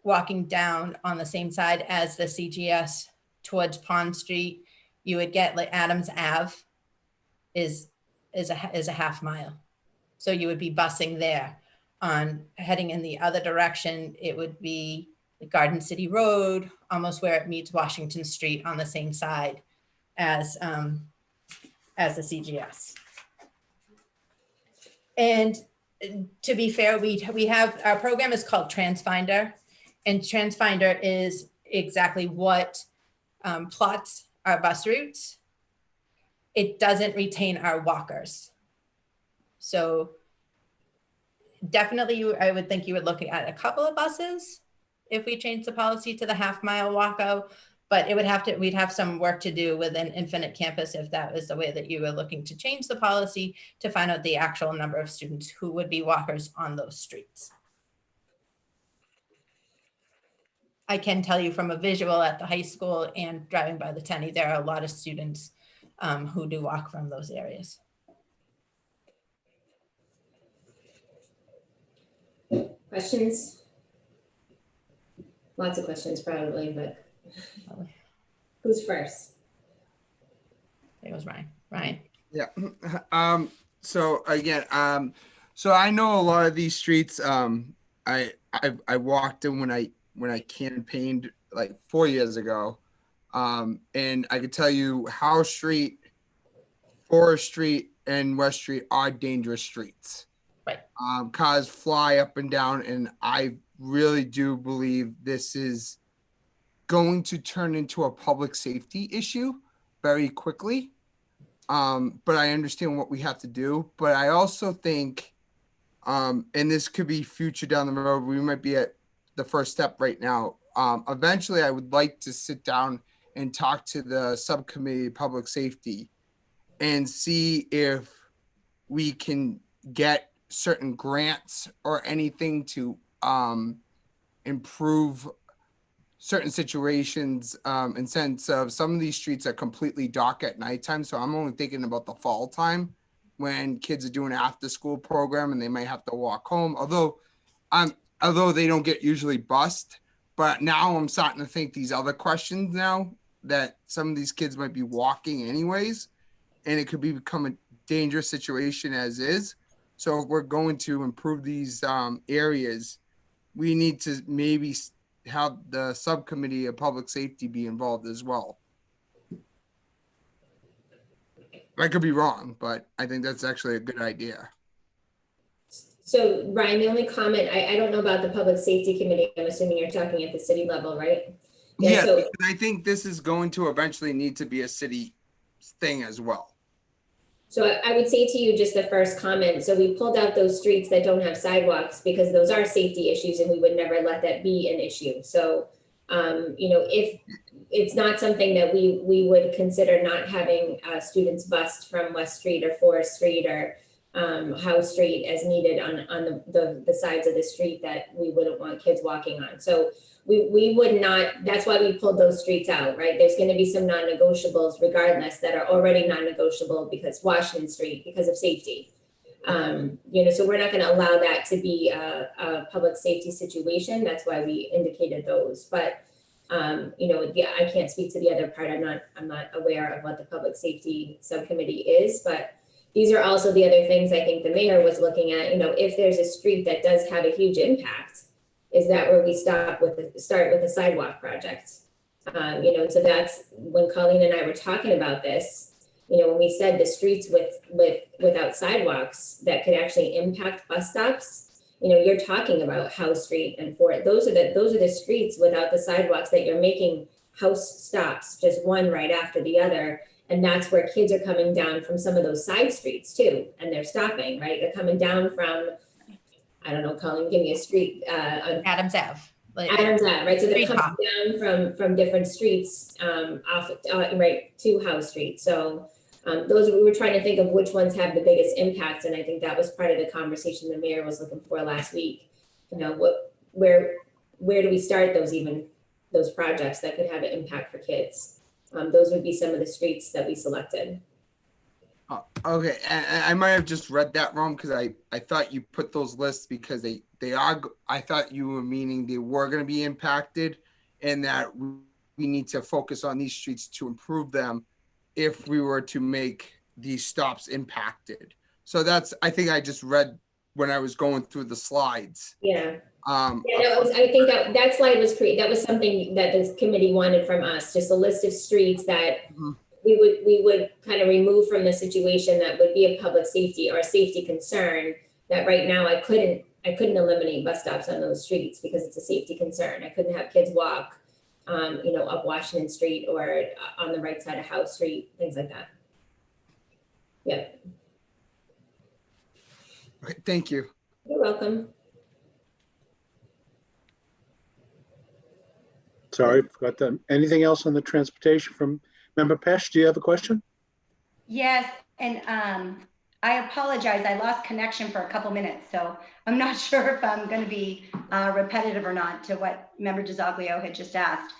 walking down on the same side as the CGS towards Pond Street, you would get like Adams Ave is a half mile. So you would be busing there. On heading in the other direction, it would be the Garden City Road, almost where it meets Washington Street on the same side as the CGS. And to be fair, we have, our program is called TransFinder, and TransFinder is exactly what plots our bus routes. It doesn't retain our walkers. So definitely, I would think you would look at a couple of buses if we change the policy to the half-mile walkout, but we'd have some work to do within Infinite Campus if that was the way that you were looking to change the policy, to find out the actual number of students who would be walkers on those streets. I can tell you from a visual at the high school and driving by the Tenny, there are a lot of students who do walk from those areas. Questions? Lots of questions probably, but who's first? There goes Ryan. Ryan. Yeah. So again, so I know a lot of these streets. I walked them when I campaigned like 4 years ago, and I could tell you Howe Street, Forest Street, and West Street are dangerous streets. Right. Cars fly up and down, and I really do believe this is going to turn into a public safety issue very quickly. But I understand what we have to do. But I also think, and this could be future down the road, we might be at the first step right now. Eventually, I would like to sit down and talk to the subcommittee of public safety and see if we can get certain grants or anything to improve certain situations, in sense of some of these streets are completely dark at nighttime. So I'm only thinking about the fall time when kids are doing an after school program and they might have to walk home, although they don't get usually bused. But now I'm starting to think these other questions now, that some of these kids might be walking anyways, and it could become a dangerous situation as is. So if we're going to improve these areas, we need to maybe have the subcommittee of public safety be involved as well. I could be wrong, but I think that's actually a good idea. So Ryan, the only comment, I don't know about the public safety committee. I'm assuming you're talking at the city level, right? Yeah, So because I think this is going to eventually need to be a city thing as well. So I would say to you just the first comment. So we pulled out those streets that don't have sidewalks because those are safety issues and we would never let that be an issue. So, if it's not something that we would consider not having students bused from West Street or Forest Street or House Street as needed on the sides of the street that we wouldn't want kids walking on. So we would not, that's why we pulled those streets out, right? There's going to be some non-negotiables regardless that are already non-negotiable because Washington Street, because of safety. So we're not going to allow that to be a public safety situation. That's why we indicated those. But I can't speak to the other part. I'm not aware of what the public safety subcommittee is, but these are also the other things I think the mayor was looking at. If there's a street that does have a huge impact, is that where we start with the sidewalk project? So that's when Colleen and I were talking about this. When we said the streets without sidewalks that could actually impact bus stops, you're talking about House Street and Fort. Those are the streets without the sidewalks that you're making house stops, just one right after the other. And that's where kids are coming down from some of those side streets too. And they're stopping, right? They're coming down from, I don't know, Colleen, give me a street. On Adams Ave. Adams Ave, right? So they're Street coming down from different streets right to House Street. So those, we were trying to think of which ones have the biggest impact. And I think that was part of the conversation the mayor was looking for last week. Where do we start those projects that could have an impact for kids? Those would be some of the streets that we selected. Okay, and I might have just read that wrong because I thought you put those lists because they are, I thought you were meaning they were going to be impacted and that we need to focus on these streets to improve them if we were to make these stops impacted. So that's, I think I just read when I was going through the slides. Yeah. I think that slide was that was something that this committee wanted from us, just a list of streets that we would kind of remove from the situation that would be a public safety or a safety concern. That right now I couldn't eliminate bus stops on those streets because it's a safety concern. I couldn't have kids walk, up Washington Street or on the right side of House Street, things like that. Yeah. Okay, thank you. You're welcome. Sorry, forgot that. Anything else on the transportation from Member Pesh? Do you have a question? Yes, and I apologize. I lost connection for a couple minutes, so I'm not sure if I'm going to be repetitive or not to what Member DiZoglio had just asked.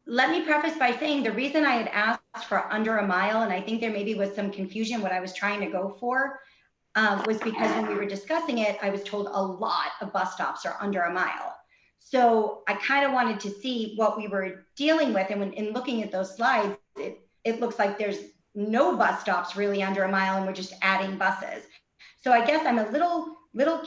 Let me preface by saying the reason I had asked for under a mile, and I think there maybe was some confusion what I was trying to go for, was because when we were discussing it, I was told a lot of bus stops are under a mile. So I kind of wanted to see what we were dealing with. And when in looking at those slides, it looks like there's no bus stops really under a mile and we're just adding buses. So I guess I'm a little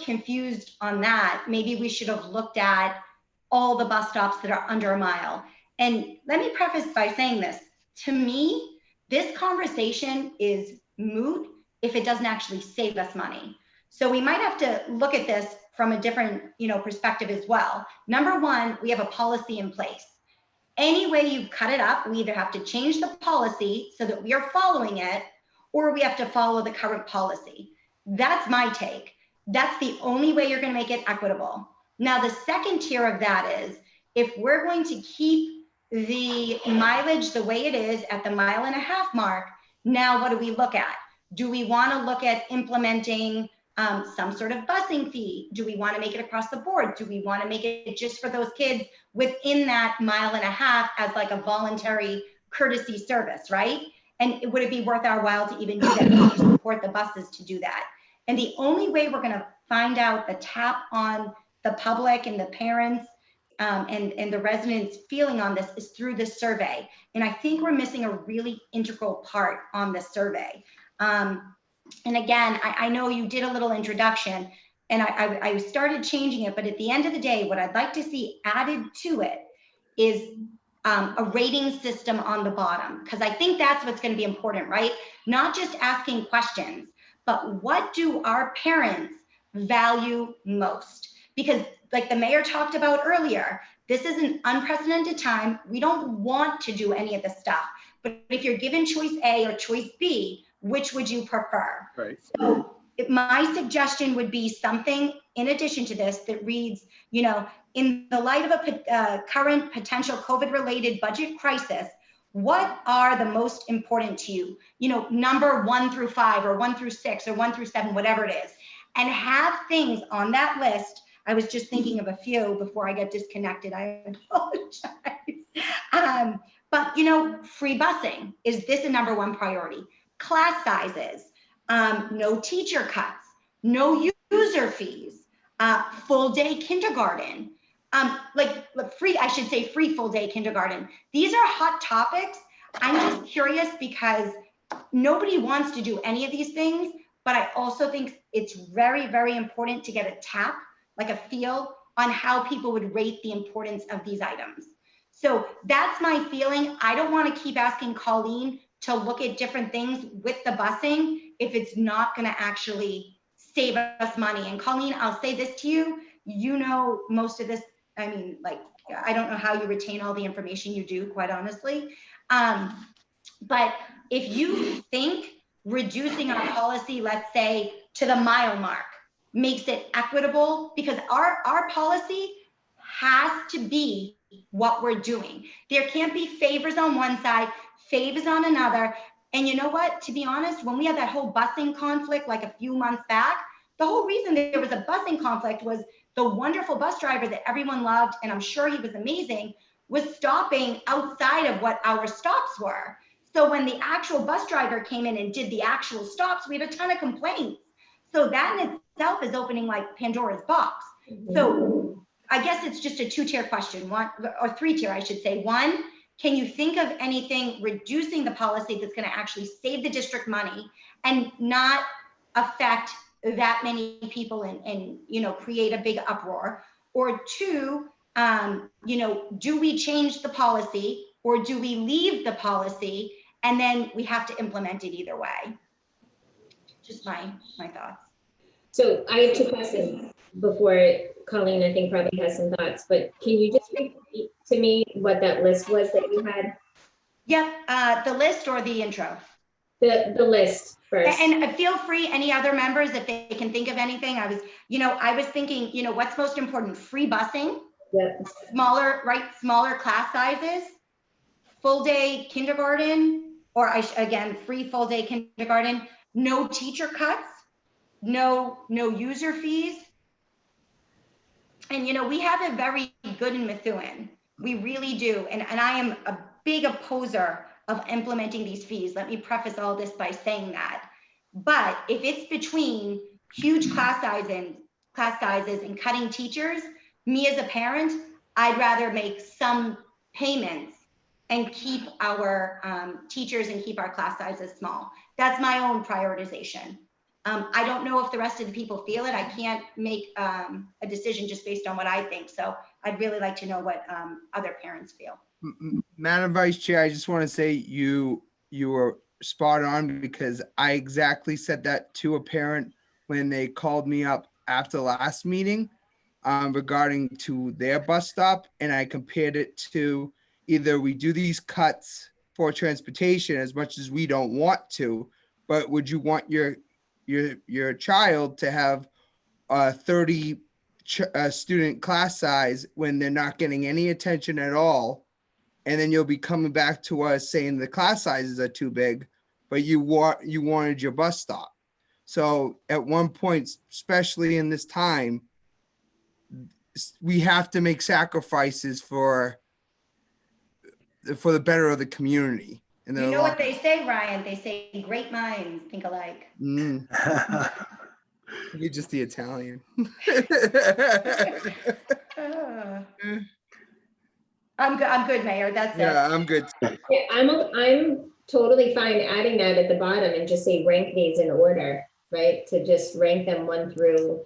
confused on that. Maybe we should have looked at all the bus stops that are under a mile. And let me preface by saying this. To me, this conversation is moot if it doesn't actually save us money. So we might have to look at this from a different, perspective as well. Number one, we have a policy in place. Any way you cut it up, we either have to change the policy so that we are following it, or we have to follow the current policy. That's my take. That's the only way you're going to make it equitable. Now, the second tier of that is if we're going to keep the mileage the way it is at the 1.5 mile mark, now what do we look at? Do we want to look at implementing some sort of busing fee? Do we want to make it across the board? Do we want to make it just for those kids within that 1.5 miles as like a voluntary courtesy service, right? And would it be worth our while to even do that, to support the buses to do that? And the only way we're going to find out the tap on the public and the parents and the residents' feeling on this is through this survey. And I think we're missing a really integral part on this survey. And again, I know you did a little introduction and I started changing it, but at the end of the day, what I'd like to see added to it is a rating system on the bottom, because I think that's what's going to be important, right? Not just asking questions, but what do our parents value most? Because like the mayor talked about earlier, this is an unprecedented time. We don't want to do any of this stuff, but if you're given choice A or choice B, which would you prefer? Right. So my suggestion would be something in addition to this that reads, in the light of a current potential COVID-related budget crisis, What are the most important to you? You know, number 1 through 5 or 1 through 6 or 1 through 7, whatever it is, and have things on that list. I was just thinking of a few before I get disconnected. I apologize. But you know, free busing, is this a number 1 priority? Class sizes, no teacher cuts, no user fees, full day kindergarten, free, I should say free full day kindergarten. These are hot topics. I'm just curious because nobody wants to do any of these things, but I also think it's very, very important to get a tap, like a feel on how people would rate the importance of these items. So that's my feeling. I don't want to keep asking Colleen to look at different things with the busing if it's not going to actually save us money. And Colleen, I'll say this to you, you know, most of this, I mean, like, I don't know how you retain all the information you do, quite honestly. But if you think reducing our policy, let's say to the mile mark, makes it equitable, because our policy has to be what we're doing. There can't be favors on one side, favors on another. And you know what, to be honest, when we had that whole busing conflict, like a few months back, the whole reason there was a busing conflict was the wonderful bus driver that everyone loved, and I'm sure he was amazing, was stopping outside of what our stops were. So when the actual bus driver came in and did the actual stops, we had a ton of complaints. So that in itself is opening like Pandora's box. So I guess it's just a 2-tier question, 1 or 3-tier, I should say. 1, can you think of anything reducing the policy that's going to actually save the district money and not affect that many people and you know, create a big uproar? Or 2, you know, do we change the policy or do we leave the policy and then we have to implement it either way? Just my thoughts. So I have 2 questions before Colleen, I think, probably has some thoughts, but can you just repeat to me what that list was that you had? Yep, the list or the intro? The list first. And feel free, any other members, if they can think of anything. I was thinking, you know, what's most important? Free busing, Yep. smaller class sizes, full day kindergarten, or again, free full day kindergarten, no teacher cuts, no user fees. And you know, we have it very good in Methuen. We really do. And I am a big opposer of implementing these fees. Let me preface all this by saying that. But if it's between huge class sizes and cutting teachers, me as a parent, I'd rather make some payments and keep our teachers and keep our class sizes small. That's my own prioritization. I don't know if the rest of the people feel it. I can't make a decision just based on what I think. So I'd really like to know what other parents feel. Madam Vice Chair, I just want to say you were spot on, because I exactly said that to a parent when they called me up after the last meeting regarding to their bus stop, and I compared it to either we do these cuts for transportation as much as we don't want to, but would you want your child to have a 30 student class size when they're not getting any attention at all? And then you'll be coming back to us saying the class sizes are too big, but you wanted your bus stop. So at one point, especially in this time, we have to make sacrifices for the better of the community. And you know what they say, Ryan? They say great minds think alike. You're just the Italian. I'm good, Mayor. That's it. Yeah, I'm good. Yeah, I'm totally fine adding that at the bottom and just say rank these in order, right? To just rank them 1 through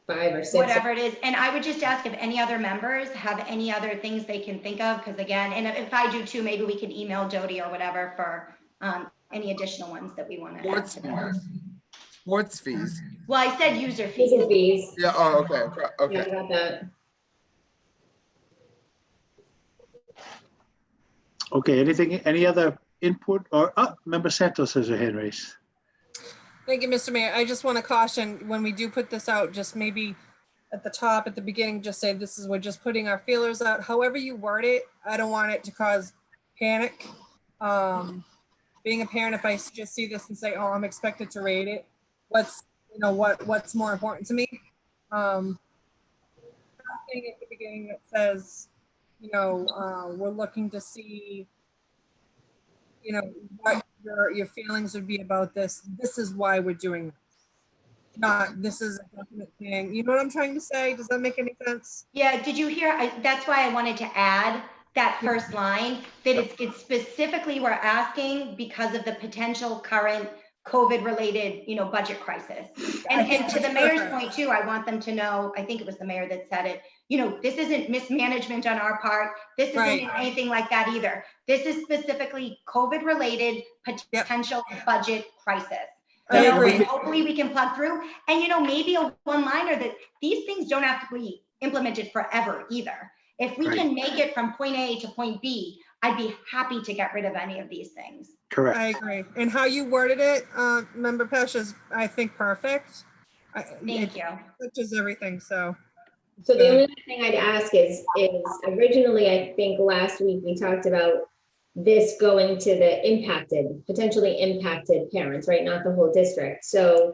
5 or 6. Whatever it is. And I would just ask if any other members have any other things they can think of, because again, and if I do too, maybe we can email Jody or whatever for any additional ones that we want to add. Sports fees. Well, I said user fees. User fees. Yeah, oh, okay. Yeah, I got that. Okay, any other input or, Member Santos has her hand raised. Thank you, Mr. Mayor. I just want to caution, when we do put this out, just maybe at the top, at the beginning, just say we're just putting our feelers out. However you word it, I don't want it to cause panic. Being a parent, if I just see this and say, oh, I'm expected to rate it, what's more important to me? Something at the beginning that says, we're looking to see, what your feelings would be about this. This is why we're doing this. Not, this is a definite thing. You know what I'm trying to say? Does that make any sense? Yeah, did you hear? That's why I wanted to add that first line, that it's specifically we're asking because of the potential current COVID-related, budget crisis. And to the mayor's point too, I want them to know, I think it was the mayor that said it, this isn't mismanagement on our part. This isn't anything like that either. This is specifically COVID-related potential budget crisis. And hopefully we can plug through. And maybe a one-liner that these things don't have to be implemented forever either. If we can make it from point A to point B, I'd be happy to get rid of any of these things. Correct. I agree. And how you worded it, Member Pesh, is, I think, perfect. Thank you. Which is everything, so. So the only thing I'd ask is originally, I think last week we talked about this going to the potentially impacted parents, right? Not the whole district. So,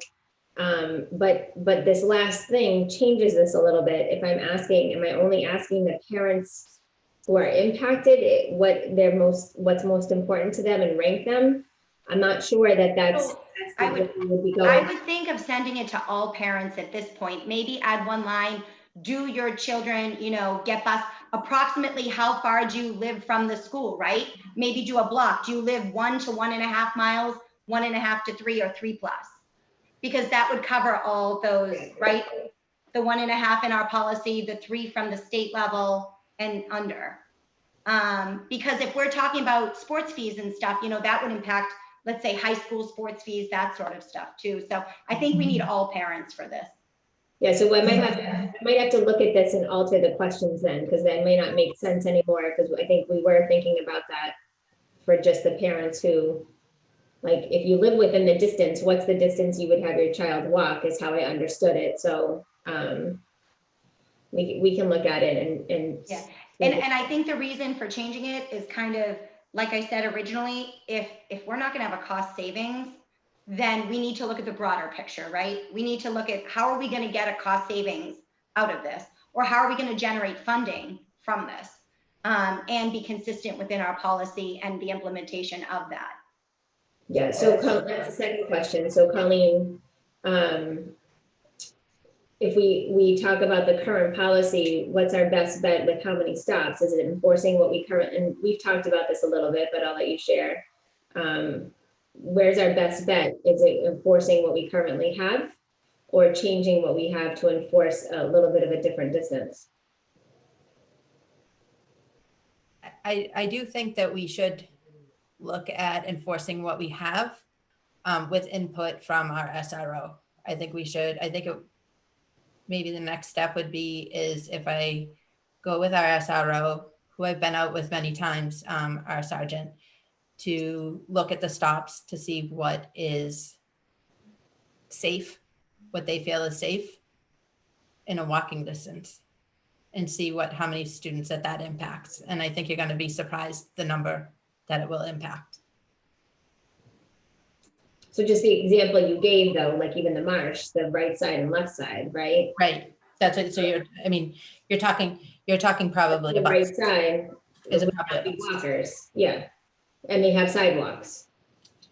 but this last thing changes this a little bit. If I'm asking, am I only asking the parents who are impacted, what's most important to them and rank them? I'm not sure that's I would think of sending it to all parents at this point. Maybe add one line, do your children, get bus, approximately how far do you live from the school, right? Maybe do a block. Do you live 1 to 1.5 miles, 1.5 to 3, or 3+? Because that would cover all those, right? The 1.5 in our policy, the 3 from the state level and under. Because if we're talking about sports fees and stuff, that would impact, let's say, high school sports fees, that sort of stuff too. So I think we need all parents for this. Yeah, so I might have to look at this and alter the questions then, because that may not make sense anymore, because I think we were thinking about that for just the parents who, like, if you live within the distance, what's the distance you would have your child walk, is how I understood it. So we can look at it and yeah. And I think the reason for changing it is kind of, like I said originally, if we're not gonna have a cost savings, then we need to look at the broader picture, right? We need to look at how are we going to get a cost savings out of this, or how are we going to generate funding from this, and be consistent within our policy and the implementation of that. Yeah, so that's the second question. So Colleen, if we talk about the current policy, what's our best bet with how many stops? Is it enforcing what we currently, and we've talked about this a little bit, but I'll let you share. Where's our best bet? Is it enforcing what we currently have, or changing what we have to enforce a little bit of a different distance? I do think that we should look at enforcing what we have with input from our SRO. I think we should. I think maybe the next step would be is if I go with our SRO, who I've been out with many times, our sergeant, to look at the stops to see what is safe, what they feel is safe in a walking distance, and see how many students that impacts. And I think you're going to be surprised the number that it will impact. So just the example you gave though, like even the marsh, the right side and left side, right? Right. That's it. So you're talking probably the about right side is would about be walkers. Yeah. And they have sidewalks.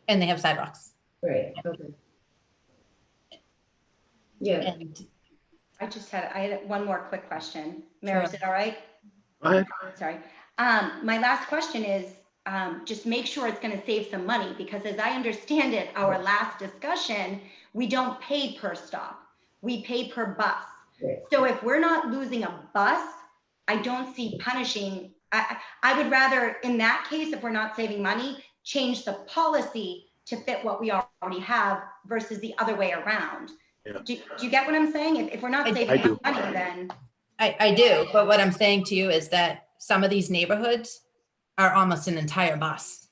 And they have sidewalks. Right. Okay. Yeah. And I had one more quick question. Mayor, Sure. is it all right? Go ahead. Sorry. My last question is, just make sure it's going to save some money, because as I understand it, our last discussion, we don't pay per stop. We pay per bus. Right. So if we're not losing a bus, I don't see punishing. I would rather, in that case, if we're not saving money, change the policy to fit what we already have versus the other way around. Yeah. Do you get what I'm saying? If we're not saving I do. money, then. I do, but what I'm saying to you is that some of these neighborhoods are almost an entire bus.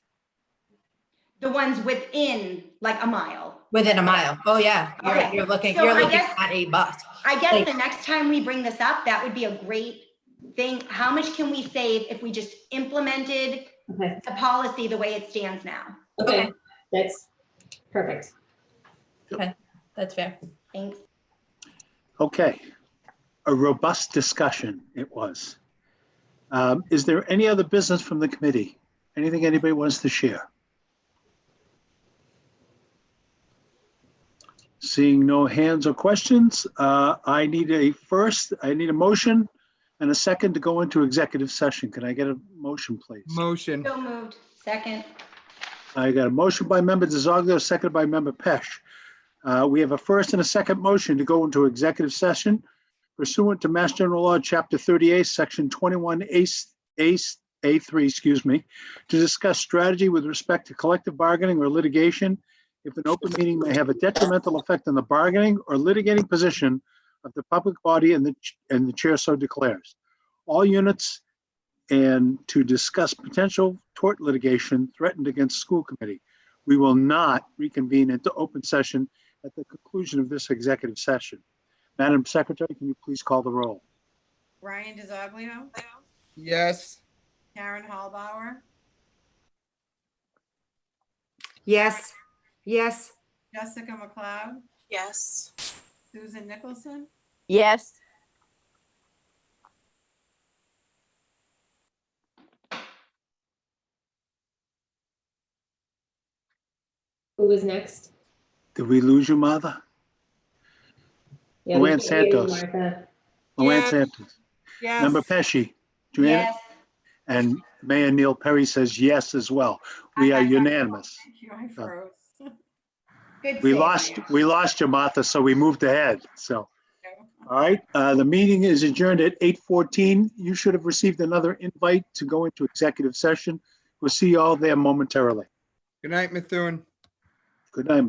The ones within like a mile. Within a mile. Oh yeah, Okay. you're looking So I guess- at a bus. I guess Like- the next time we bring this up, that would be a great thing. How much can we save if we just implemented Okay, the policy the way it stands now. okay, that's perfect. That's fair. Thanks. Okay. A robust discussion it was. Is there any other business from the committee? Anything anybody wants to share? Seeing no hands or questions, I need a motion and a second to go into executive session. Can I get a motion, please? Motion. So moved. Second. I got a motion by member DeZoglio, seconded by member Pesh. We have a first and a second motion to go into executive session pursuant to Mass General Law, Chapter 38, Section 21A3, to discuss strategy with respect to collective bargaining or litigation if an open meeting may have a detrimental effect on the bargaining or litigating position of the public body and the chair so declares. All units and to discuss potential tort litigation threatened against school committee. We will not reconvene into open session at the conclusion of this executive session. Madam Secretary, can you please call the roll? Ryan DiZoglio, Yes. Karen Hallbauer, Yes, yes, Jessica McLeod, Yes. Susan Nicholson, Yes. Who was next? Did we lose you, Martha? Yeah, we Luann can't hear you, Santos. Martha. Luann Yes. Santos. Yes. Member Pesci. Joanna? Yes. And Mayor Neil Perry says yes as well. We are unanimous. thank you, I froze. Good We save. lost you, Martha, so we moved ahead. So, all right, the meeting is adjourned at 8:14. You should have received another invite to go into executive session. We'll see you all there momentarily. Good night, Methuen. Good night.